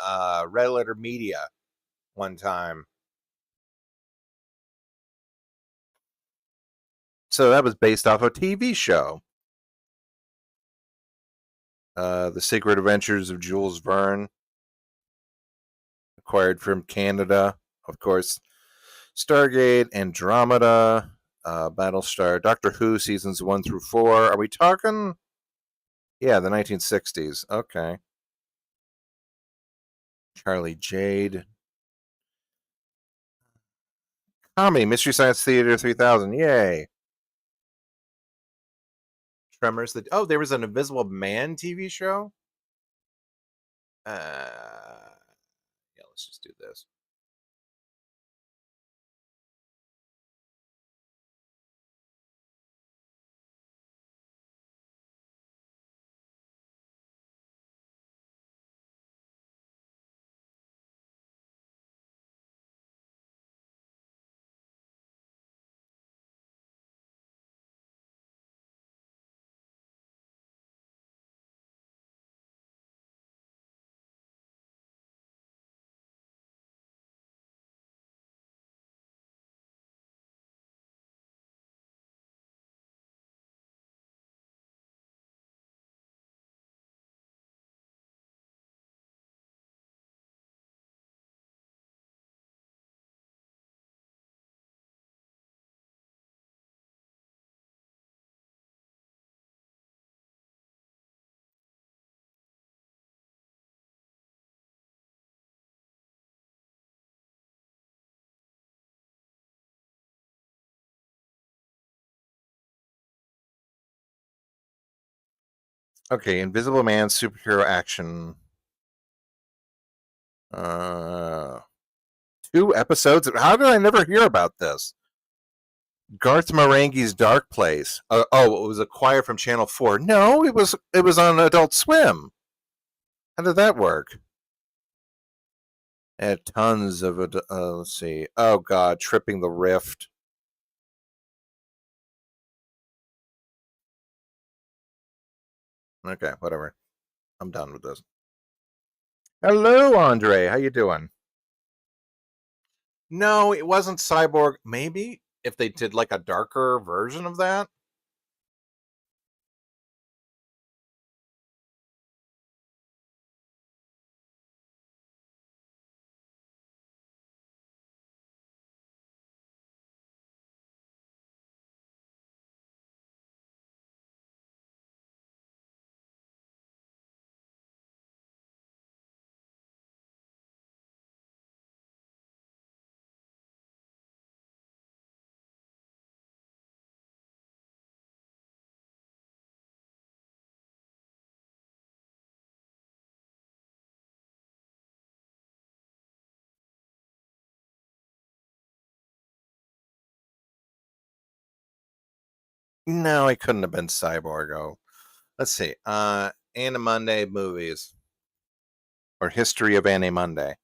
Red Letter Media one time. So that was based off a TV show. The Secret Adventures of Jules Verne, acquired from Canada, of course. Stargate, Andromeda, Battlestar, Doctor Who seasons 1 through 4. Are we talking? Yeah, the 1960s. Okay. Charlie Jade. Comedy, Mystery Science Theater 3000. Yay. Tremors. Oh, there was an Invisible Man TV show? Yeah, let's just do this. Okay, Invisible Man superhero action. Uh, 2 episodes. How did I never hear about this? Garth Marenghi's Dark Place. Oh, it was acquired from Channel 4. No, it was on Adult Swim. How did that work? It had tons of it. Let's see. Oh God, Tripping the Rift. Okay, whatever. I'm done with this. Hello, Andre. How you doing? No, it wasn't Cyborg. Maybe if they did like a darker version of that. No, it couldn't have been Cyborg. Oh, let's see. Monday movies or history of Monday.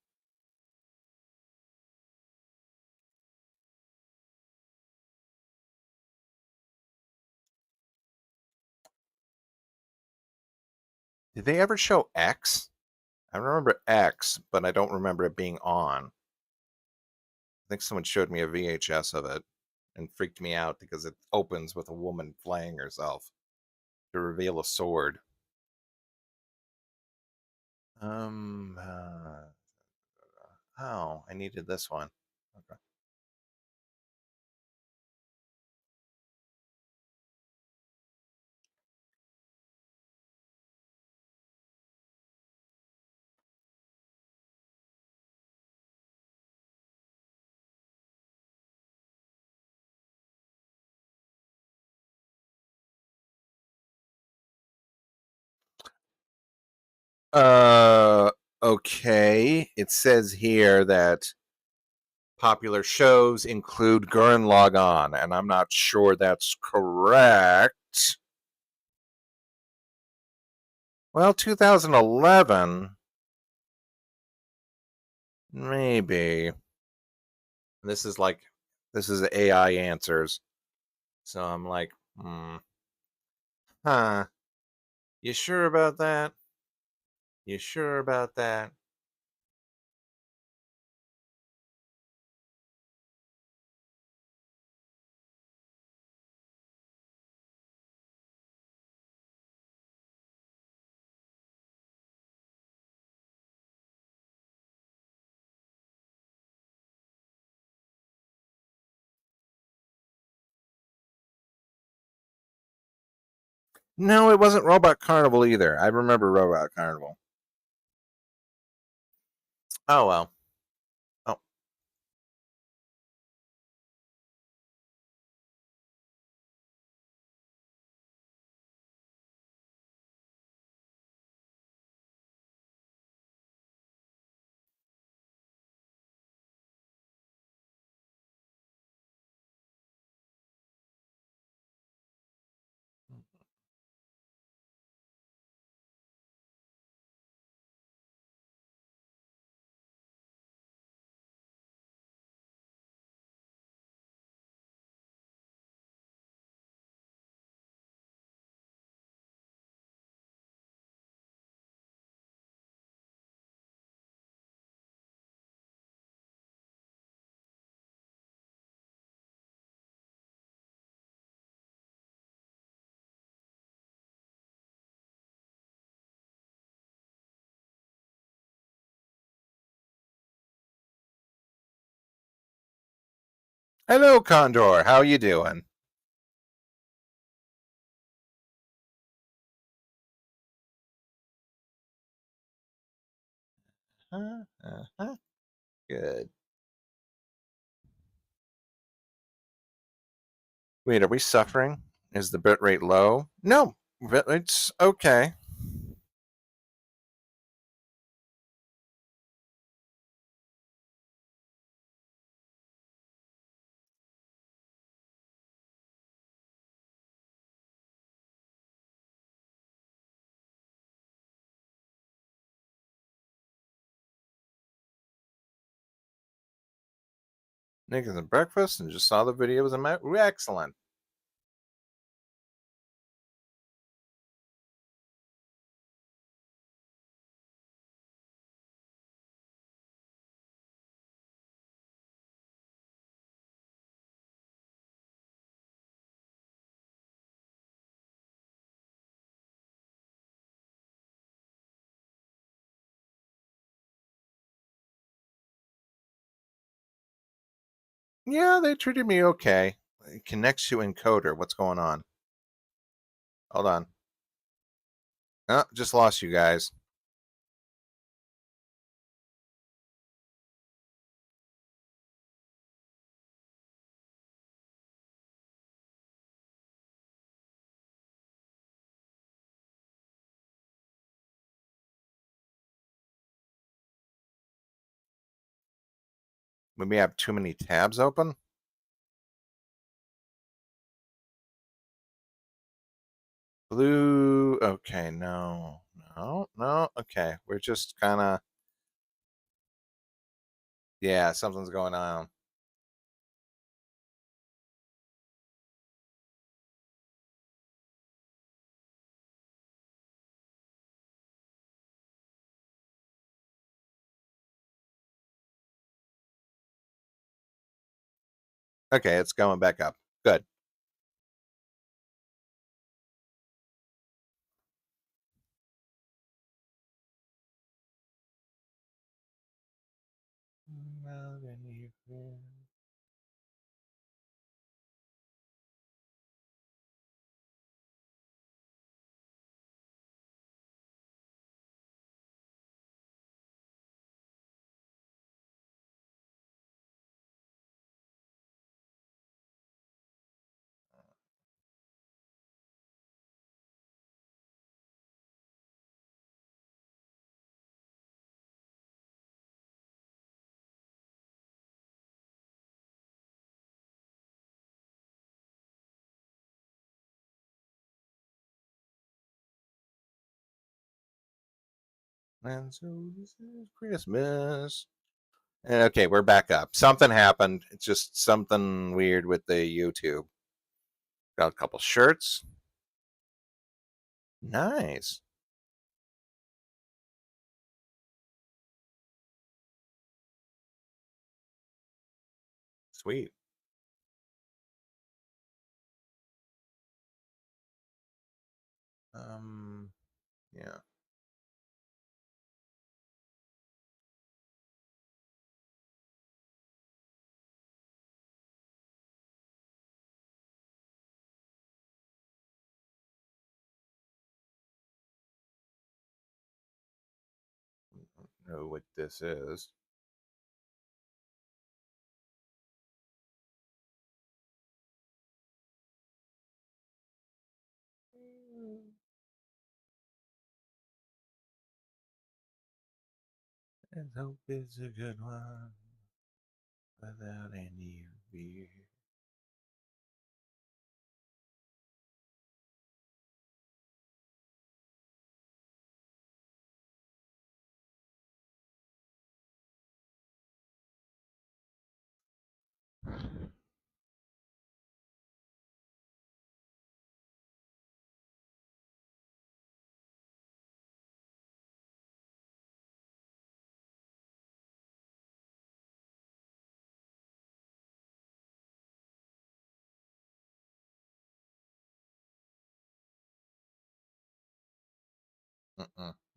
Did they ever show X? I remember X, but I don't remember it being on. I think someone showed me a VHS of it and freaked me out because it opens with a woman flaying herself to reveal a sword. Um, uh, oh, I needed this one. Okay. Uh, okay. It says here that popular shows include Gurren Lagann, and I'm not sure that's correct. Well, 2011, maybe. This is like, this is AI answers. So I'm like, huh. You sure about that? You sure about that? No, it wasn't Robot Carnival either. I remember Robot Carnival. Oh well. Oh. Hello, Condor. How you doing? Uh-huh. Good. Wait, are we suffering? Is the bit rate low? No. But it's okay. Making some breakfast and just saw the videos. Excellent. Yeah, they treated me okay. It connects to encoder. What's going on? Hold on. Oh, just lost you guys. Maybe I have too many tabs open. Blue. Okay, no. No, no. Okay. We're just kind of, yeah, something's going on. Okay, it's going back up. Good. And so this is Christmas. And okay, we're back up. Something happened. It's just something weird with the YouTube. Got a couple shirts. Nice. Sweet. Um, yeah. I don't know what this is. And hope it's a good one without any fear.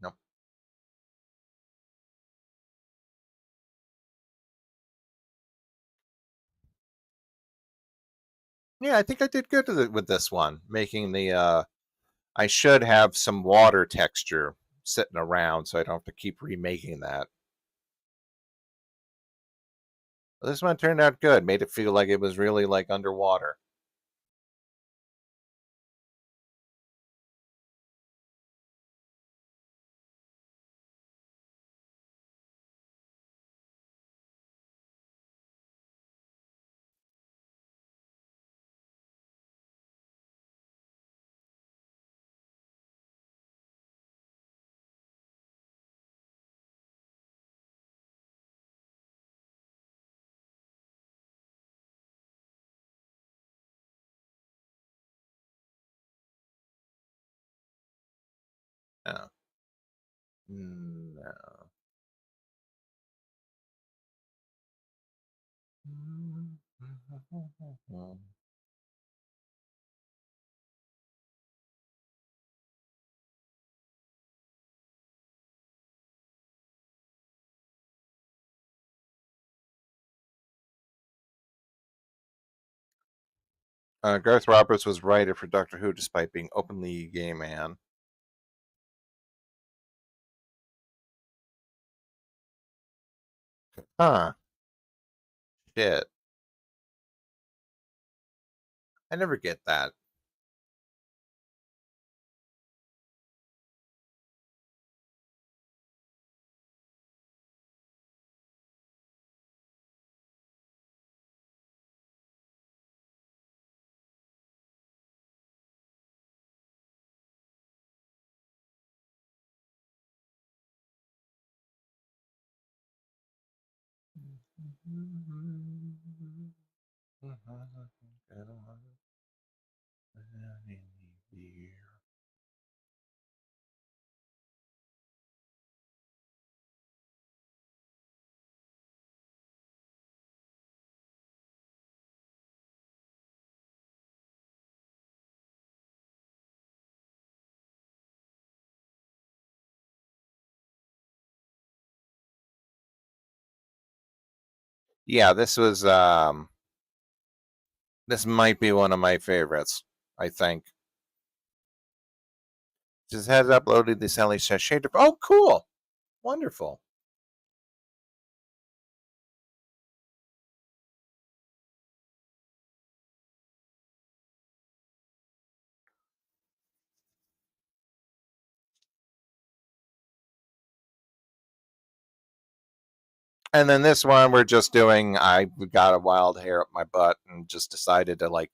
Nope. Yeah, I think I did good with this one. Making the I should have some water texture sitting around so I don't have to keep remaking that. But this one turned out good. Made it feel like it was really like underwater. No. Garth Roberts was writer for Doctor Who despite being openly a gay man. Huh. Shit. I never get that. Yeah, this might be one of my favorites, I think. Just has uploaded this Ellie Shader. Oh, cool. Wonderful. And then this one, we're just doing. I got a wild hair up my butt and just decided to like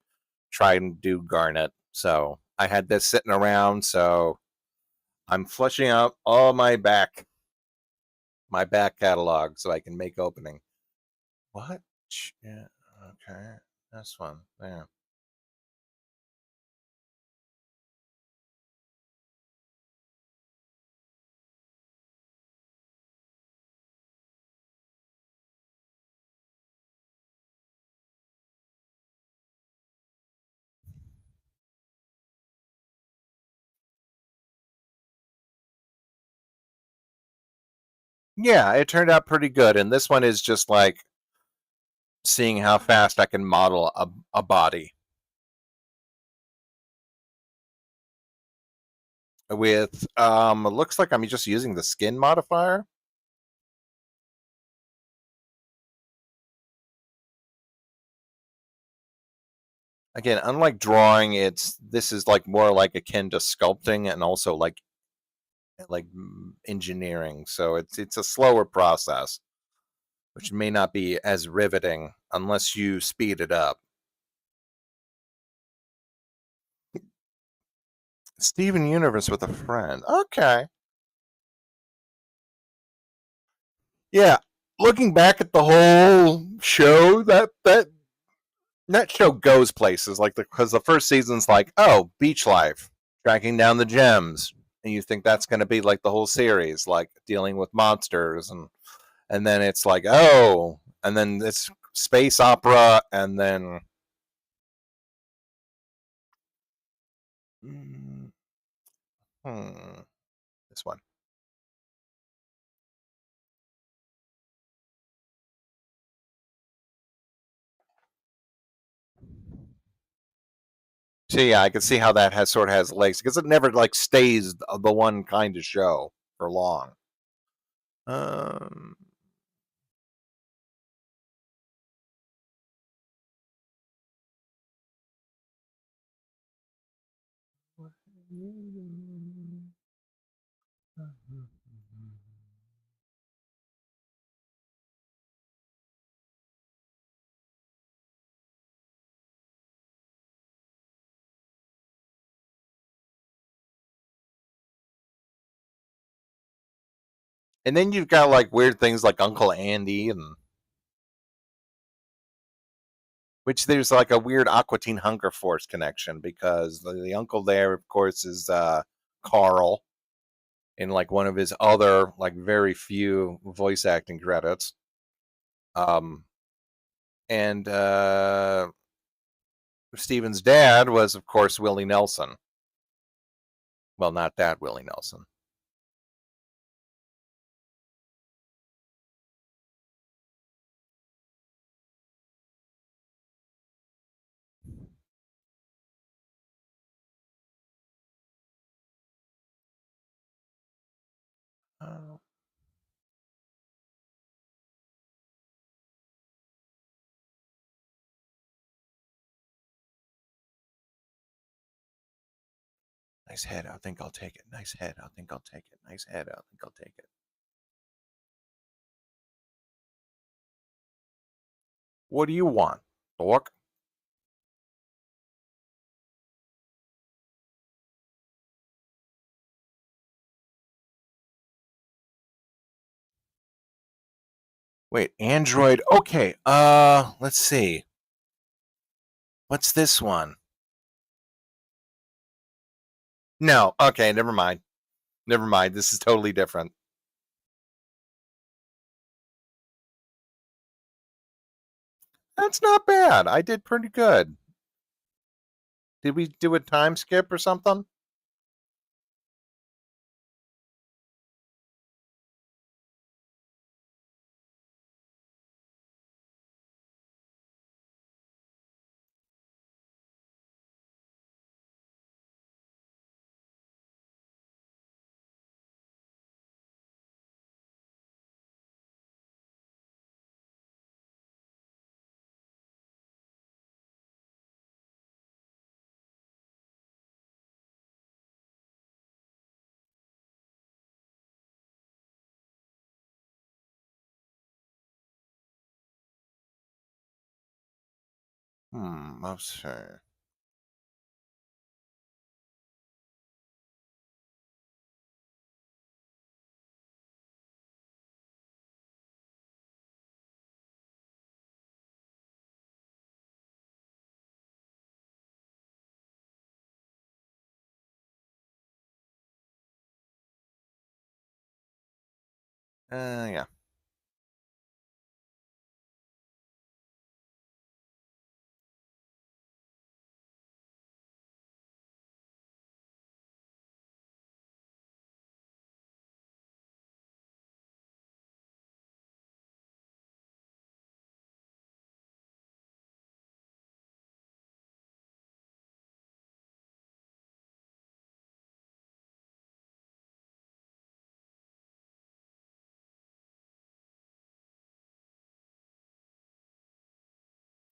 try and do Garnet. So I had this sitting around. So I'm flushing out all my back catalog, so I can make opening. What? Yeah. Okay. This one. Yeah. Yeah, it turned out pretty good. And this one is just like seeing how fast I can model a body with it looks like I'm just using the skin modifier. Again, unlike drawing, this is like more like akin to sculpting and also like engineering. So it's a slower process, which may not be as riveting unless you speed it up. Steven Universe with a friend. Okay. Yeah. Looking back at the whole show, that show goes places. Like because the first season's like, oh, beach life, tracking down the gems, and you think that's going to be like the whole series, like dealing with monsters, and then it's like, oh, and then it's space opera, and then hmm, this one. So yeah, I can see how that has sort of has legs because it never like stays the one kind of show for long. Um, and then you've got like weird things like Uncle Andy, and which there's like a weird Aqua Teen Hunger Force connection because the uncle there, of course, is Carl. in like one of his other like very few voice acting credits. Um, and Steven's dad was, of course, Willie Nelson. Well, not that Willie Nelson. Oh, nice head. I think I'll take it. Nice head. I think I'll take it. Nice head. I think I'll take it. What do you want, dork? Wait, Android. Okay. Let's see. What's this one? No. Okay, never mind. Never mind. This is totally different. That's not bad. I did pretty good. Did we do a time skip or something? Let's see. Yeah.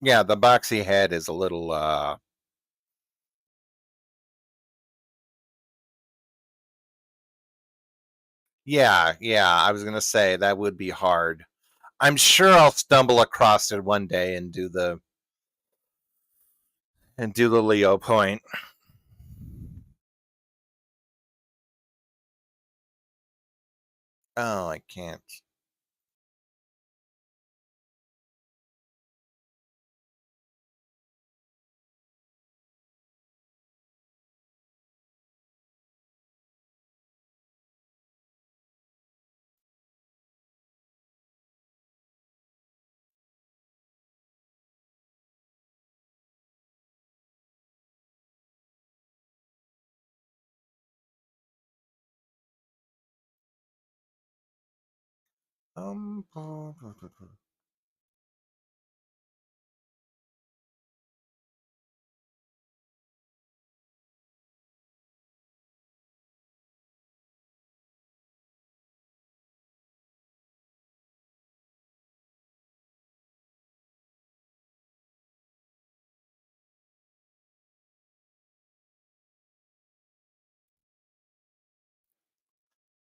Yeah, the boxy head is a little yeah, I was gonna say that would be hard. I'm sure I'll stumble across it one day and do the Leo point. Oh, I can't. Um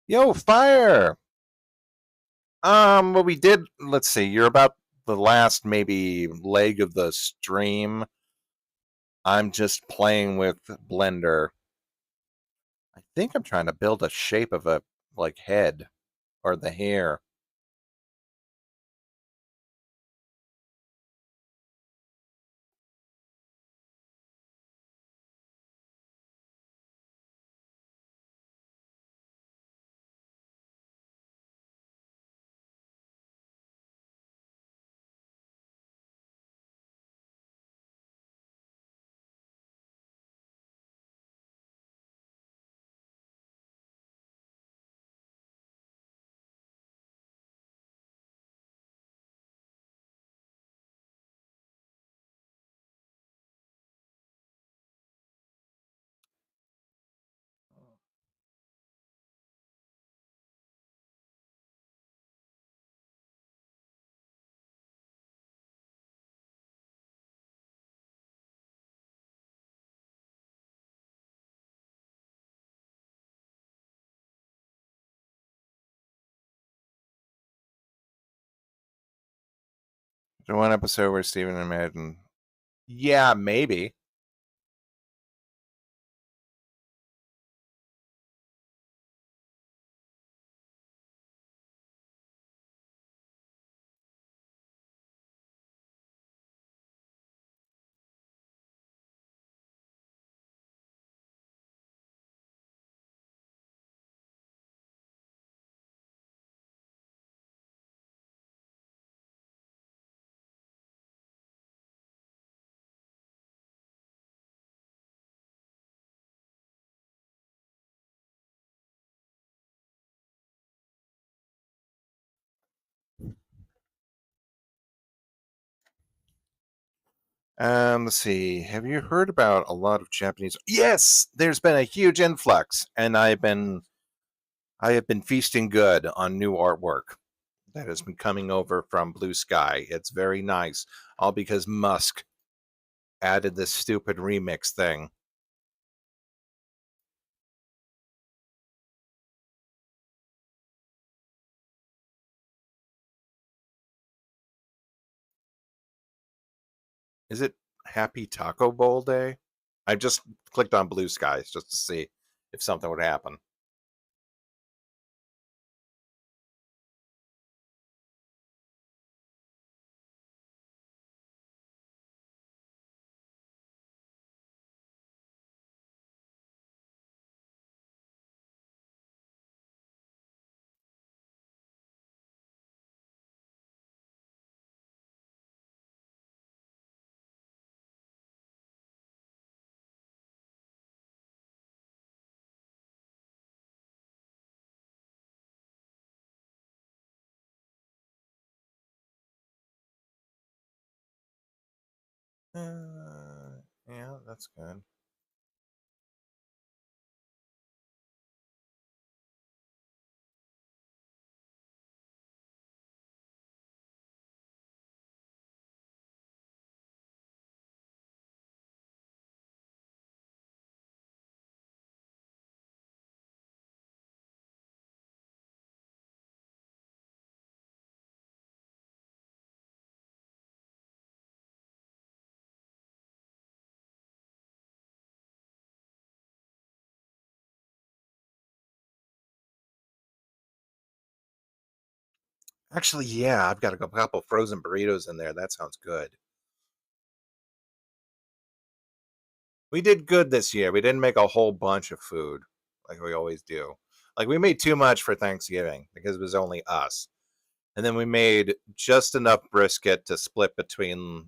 Yo, fire. What we did, let's see, you're about the last maybe leg of the stream. I'm just playing with Blender. I think I'm trying to build a shape of a like head or the hair. The one episode where Steven and Madden. Yeah, maybe. Let's see. Have you heard about a lot of Japanese? Yes, there's been a huge influx, and I have been feasting good on new artwork that has been coming over from Blue Sky. It's very nice, all because Musk added this stupid remix thing. Is it Happy Taco Bowl Day? I just clicked on Blue Skies just to see if something would happen. Yeah, that's good. Actually, yeah, I've got a couple frozen burritos in there. That sounds good. We did good this year. We didn't make a whole bunch of food like we always do. Like we made too much for Thanksgiving because it was only us. And then we made just enough brisket to split between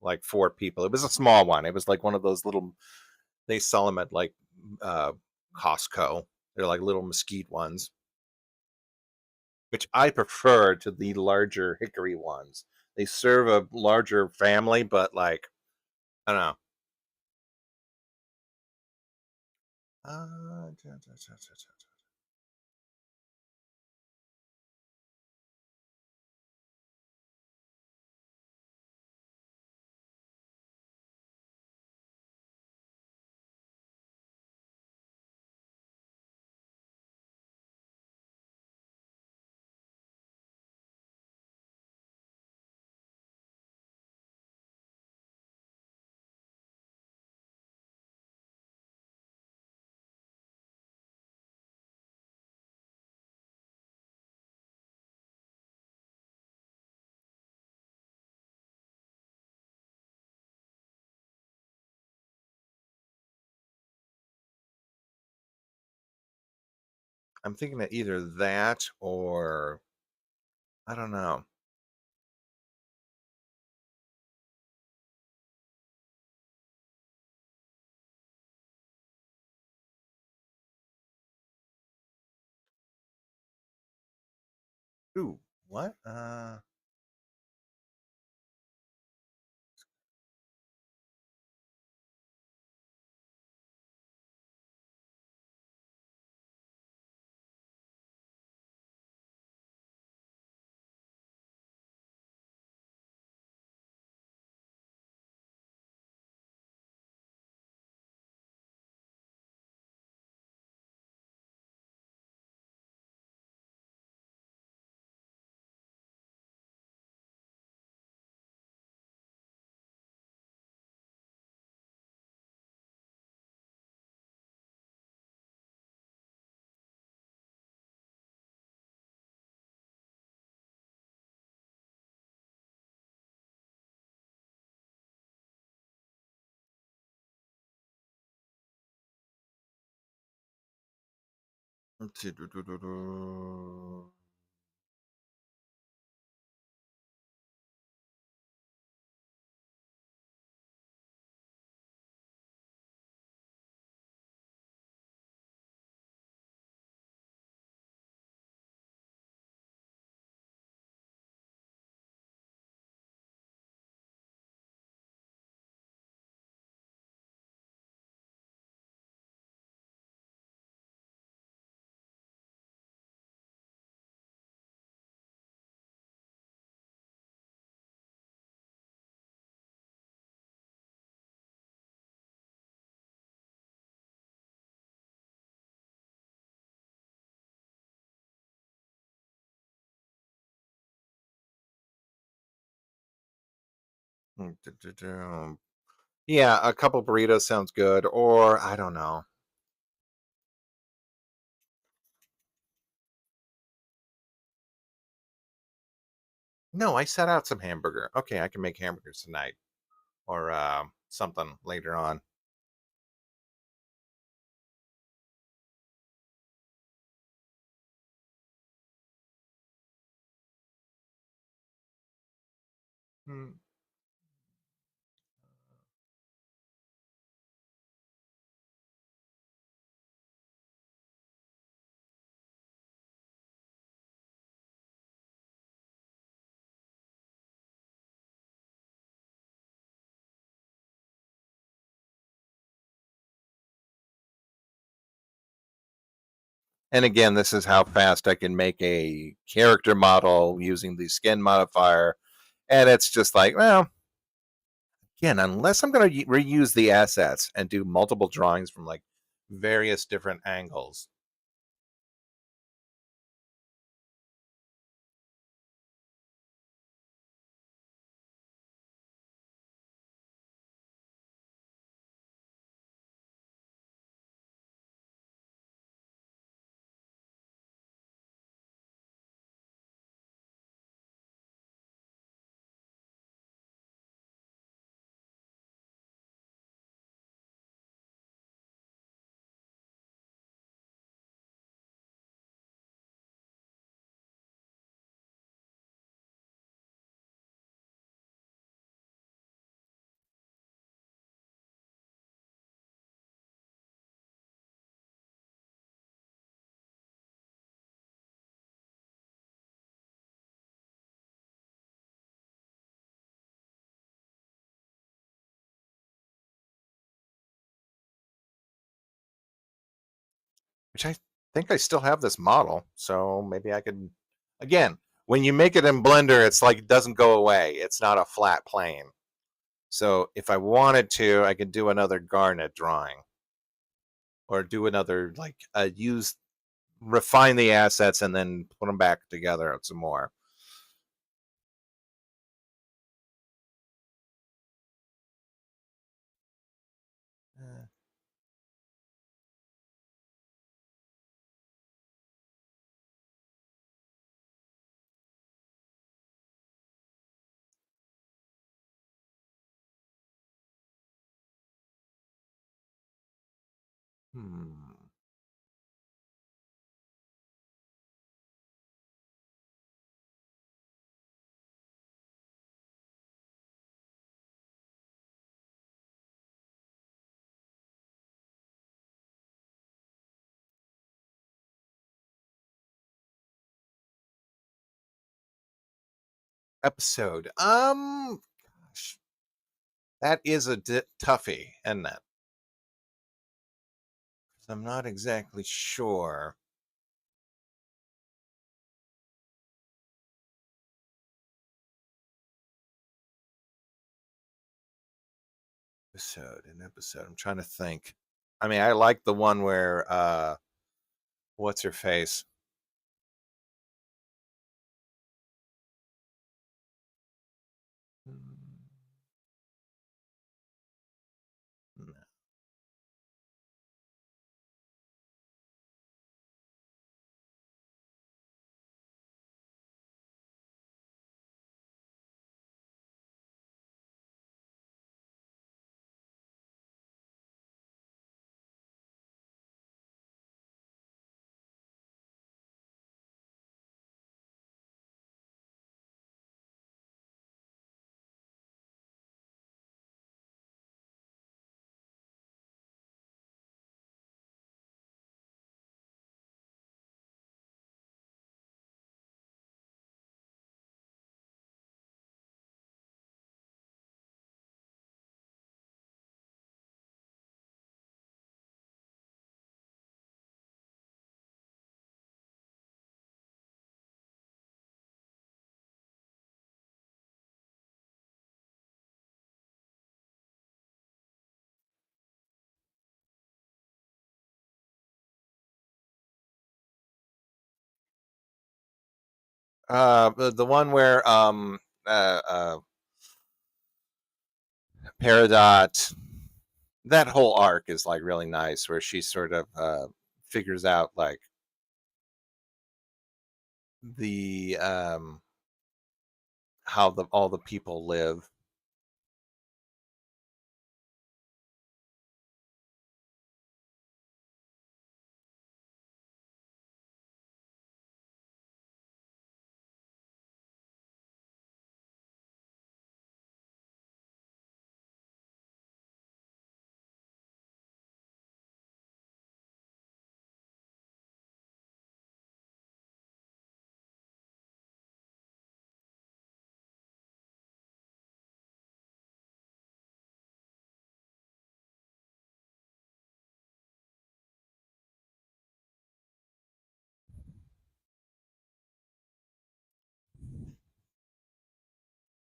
like four people. It was a small one. It was like one of those little they sell them at like uh Costco. They're like little mesquite ones, which I prefer to the larger hickory ones. They serve a larger family, but like I don't know. Uh, I'm thinking that either that or I don't know. Ooh, what? Yeah, a couple burritos sounds good. Or I don't know. No, I set out some hamburger. Okay, I can make hamburgers tonight or something later on. Hmm. And again, this is how fast I can make a character model using the skin modifier. And it's just like, well, again, unless I'm going to reuse the assets and do multiple drawings from like various different angles. Which I think I still have this model, so maybe I could. Again, when you make it in Blender, it's like it doesn't go away. It's not a flat plane. So if I wanted to, I could do another Garnet drawing or do another like use refine the assets and then put them back together some more. Uh, hmm. Episode. Gosh, that is a toughie, isn't it? 'Cause I'm not exactly sure. An episode. I'm trying to think. I mean, I like the one where what's her face? Mm, no. The one where Peridot, that whole arc is like really nice, where she sort of figures out like the how the all the people live.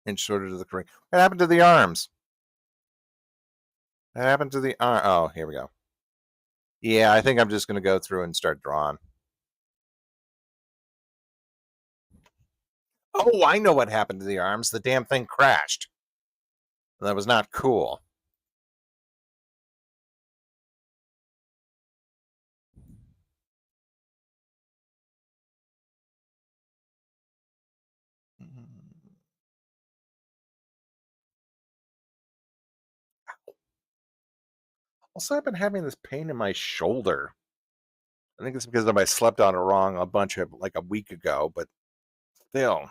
And shorter to the ring. What happened to the arms? What happened to the arm? Oh, here we go. Yeah, I think I'm just gonna go through and start drawing. Oh, I know what happened to the arms. The damn thing crashed. That was not cool. Also, I've been having this pain in my shoulder. I think it's because I slept on it wrong a bunch of like a week ago, but still.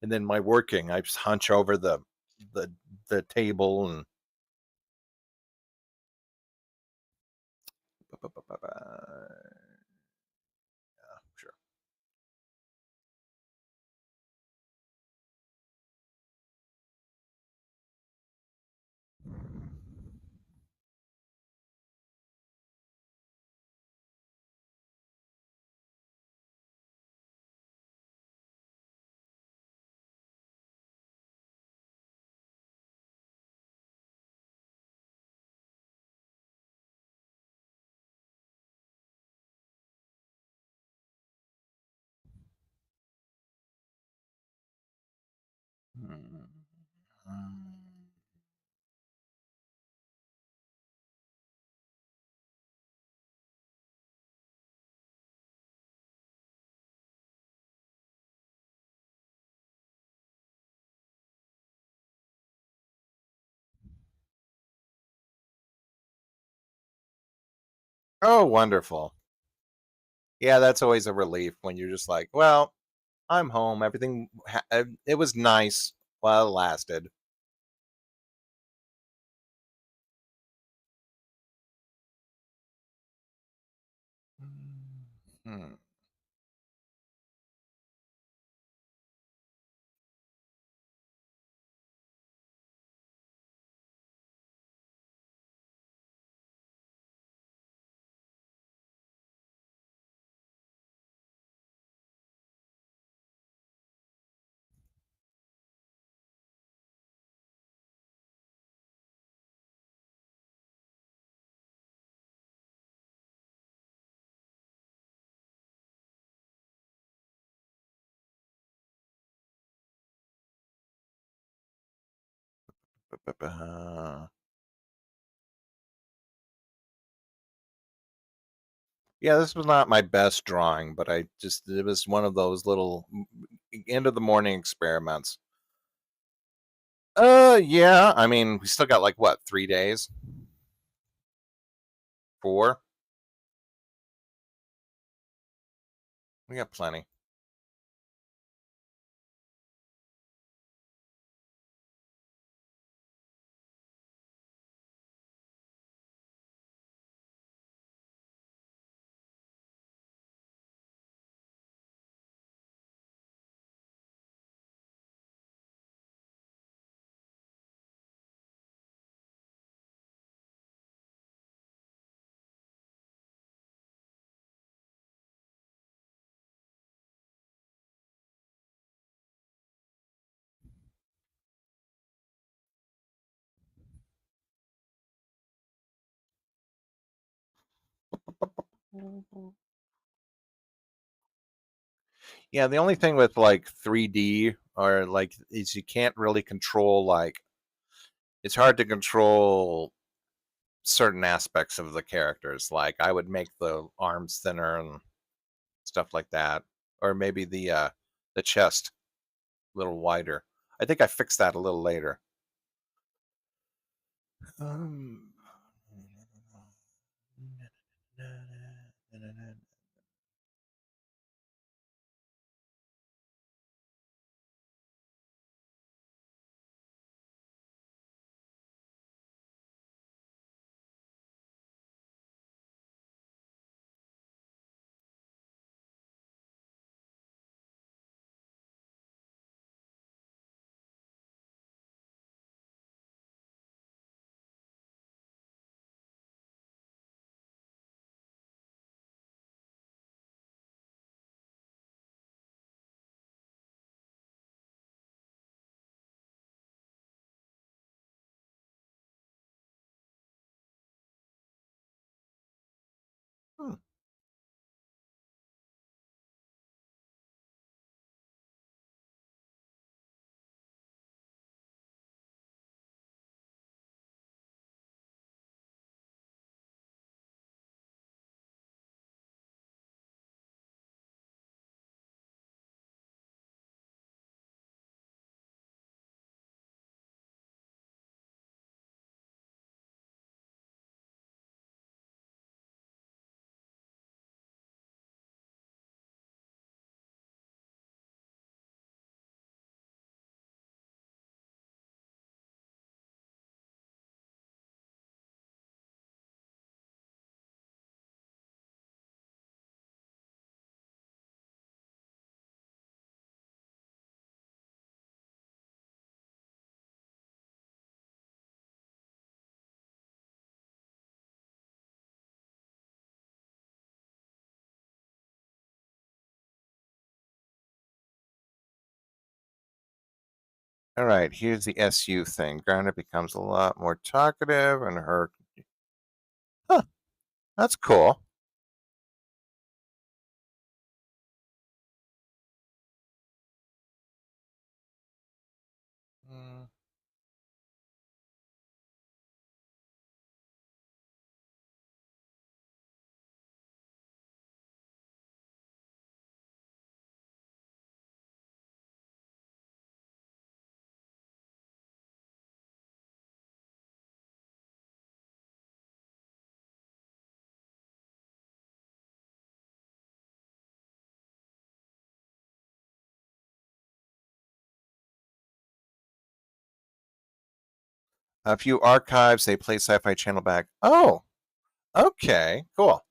And then my working, I just hunch over the the table and sure. Oh, wonderful. Yeah, that's always a relief when you're just like, well, I'm home. Everything, it was nice while it lasted. Hmm. Yeah, this was not my best drawing, but I just, it was one of those little end of the morning experiments. Yeah. I mean, we still got like what, 3 days? Four? We got plenty. Yeah, the only thing with like 3D or like is you can't really control like it's hard to control certain aspects of the characters. Like I would make the arms thinner and stuff like that, or maybe the chest a little wider. I think I fixed that a little later. Um, hmm. All right, here's the SU thing. Garnet becomes a lot more talkative, and her. Huh, that's cool. Mm. A few archives. They play Sci-Fi Channel back. Oh, okay, cool.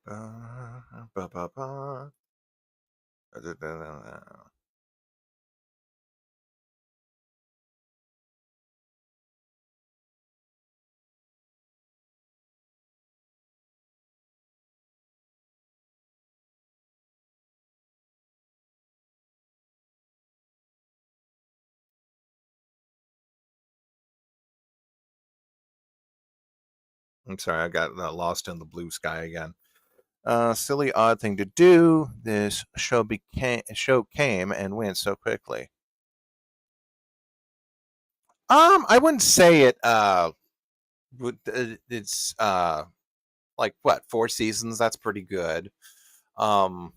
Ba, ba, ba. Da, da, da, da. I'm sorry, I got lost in the blue sky again. Silly, odd thing to do. This show came and went so quickly. I wouldn't say it. It's like what 4 seasons. That's pretty good. Um,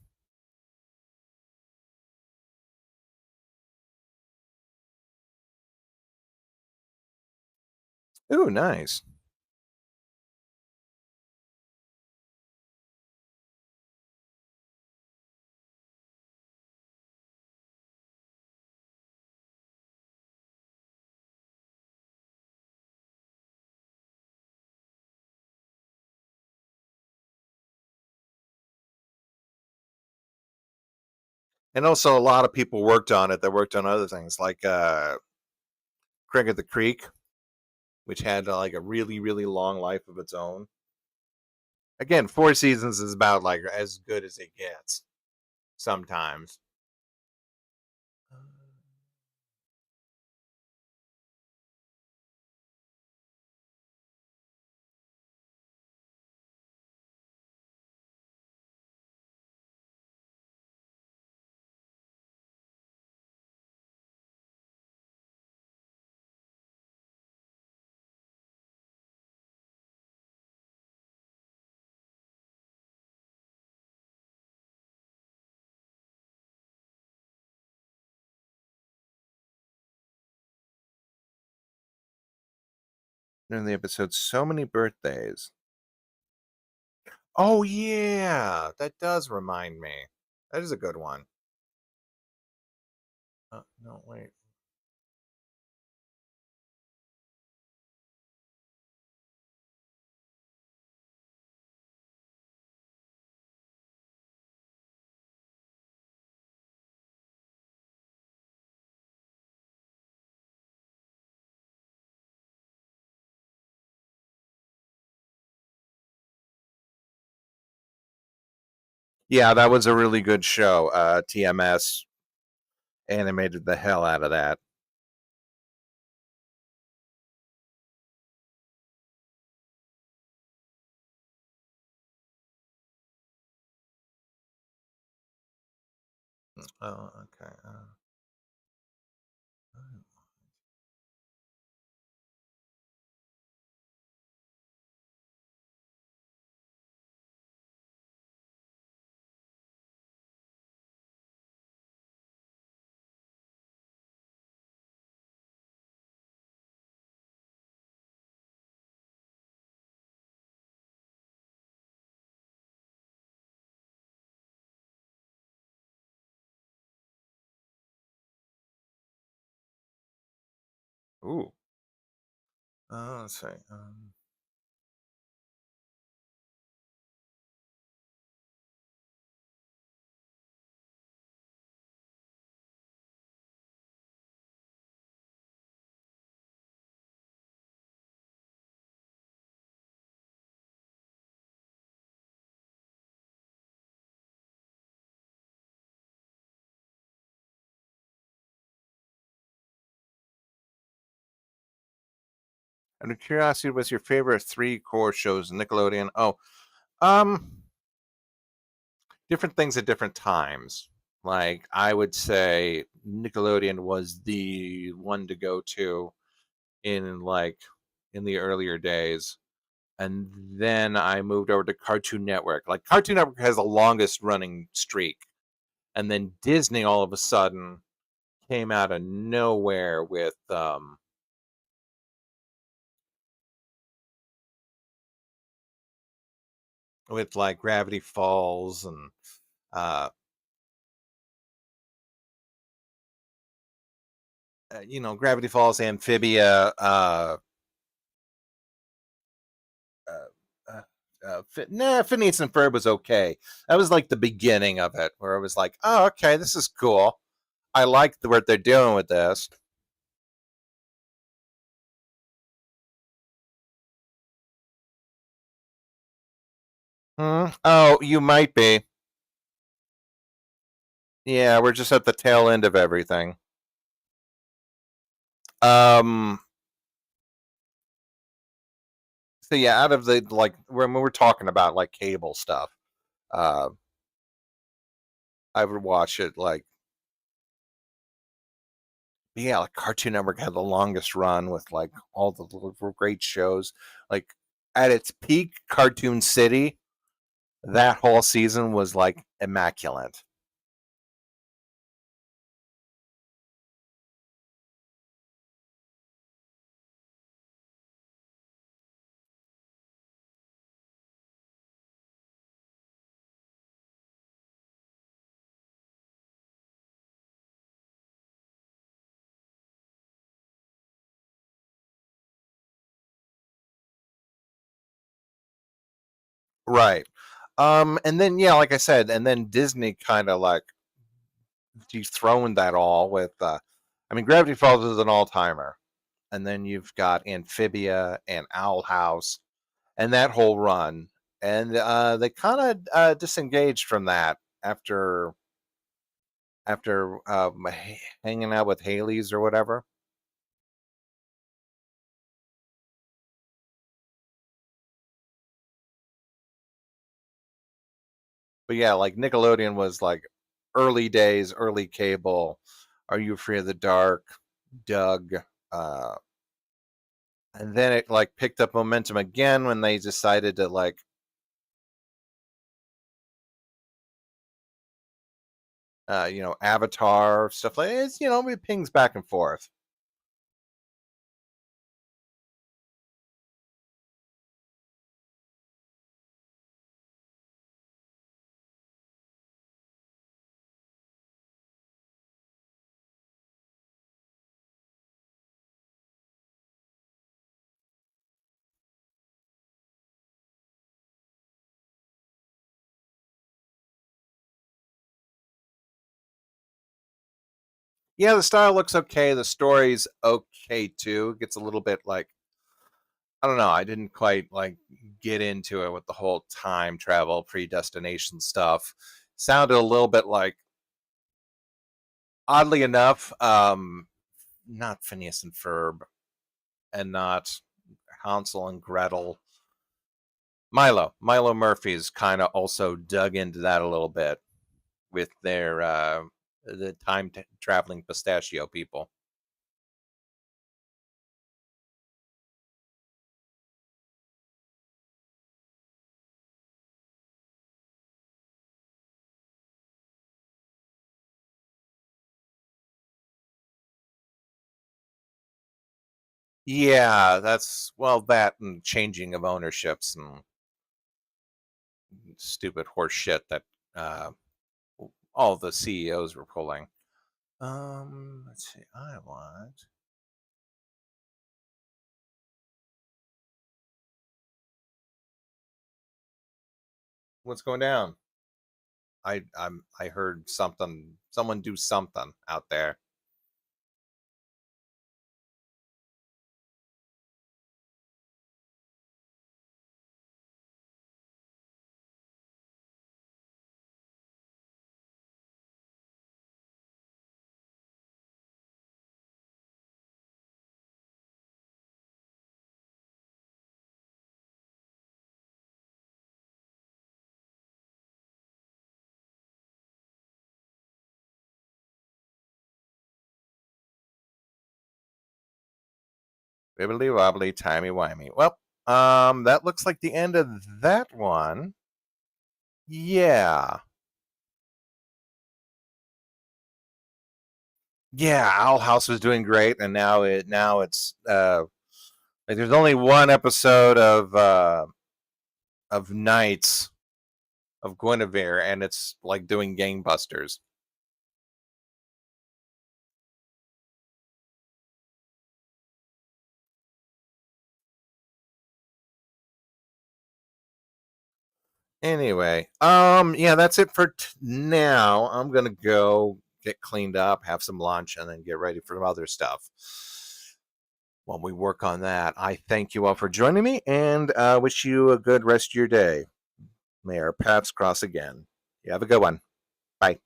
ooh, nice. And also, a lot of people worked on it that worked on other things, like Craig of the Creek, which had like a really, really long life of its own. Again, 4 seasons is about like as good as it gets sometimes. In the episode, so many birthdays. Oh yeah, that does remind me. That is a good one. No, wait. Yeah, that was a really good show. TMS animated the hell out of that. Oh, okay. Ooh. Let's see. Out of curiosity, what's your favorite three core shows? Nickelodeon. Oh, um, different things at different times. Like I would say, Nickelodeon was the one to go to in like in the earlier days, and then I moved over to Cartoon Network. Like Cartoon Network has the longest running streak, and then Disney all of a sudden came out of nowhere with like Gravity Falls and uh, Gravity Falls, Amphibia, uh, Phineas and Ferb was okay. That was like the beginning of it, where it was like, oh, okay, this is cool. I like what they're doing with this. Oh, you might be. Yeah, we're just at the tail end of everything. Um, so yeah, out of the like when we were talking about like cable stuff, uh, I would watch it like yeah, like Cartoon Network had the longest run with like all the little great shows. Like at its peak, Cartoon City, that whole season was like immaculate. Right. And then yeah, like I said, and then Disney kind of like dethroned that all with. I mean, Gravity Falls is an all-timer, and then you've got Amphibia and Owl House, and that whole run, and they kind of disengaged from that after hanging out with Haley's or whatever. But yeah, like Nickelodeon was like early days, early cable. Are You Afraid of the Dark? Doug. Uh, and then it like picked up momentum again when they decided to like Avatar stuff like it's it pings back and forth. Yeah, the style looks okay. The story's okay too. It gets a little bit like I don't know. I didn't quite like get into it with the whole time travel predestination stuff. Sounded a little bit like, oddly enough, not Phineas and Ferb, and not Hansel and Gretel. Milo Murphy's kind of also dug into that a little bit with their the time traveling pistachio people. Yeah, that's well that and changing of ownerships and stupid horse shit that uh, all the CEOs were pulling. Let's see. I want. What's going down? I heard something. Someone do something out there. Wibbly wobbly, timey wimey. Well, that looks like the end of that one. Yeah, yeah. Owl House was doing great, and now it's like there's only one episode of Nights of Guinevere, and it's like doing gangbusters. Anyway, yeah, that's it for now. I'm gonna go get cleaned up, have some lunch, and then get ready for some other stuff. While we work on that, I thank you all for joining me and wish you a good rest of your day. May our paths cross again. You have a good one. Bye.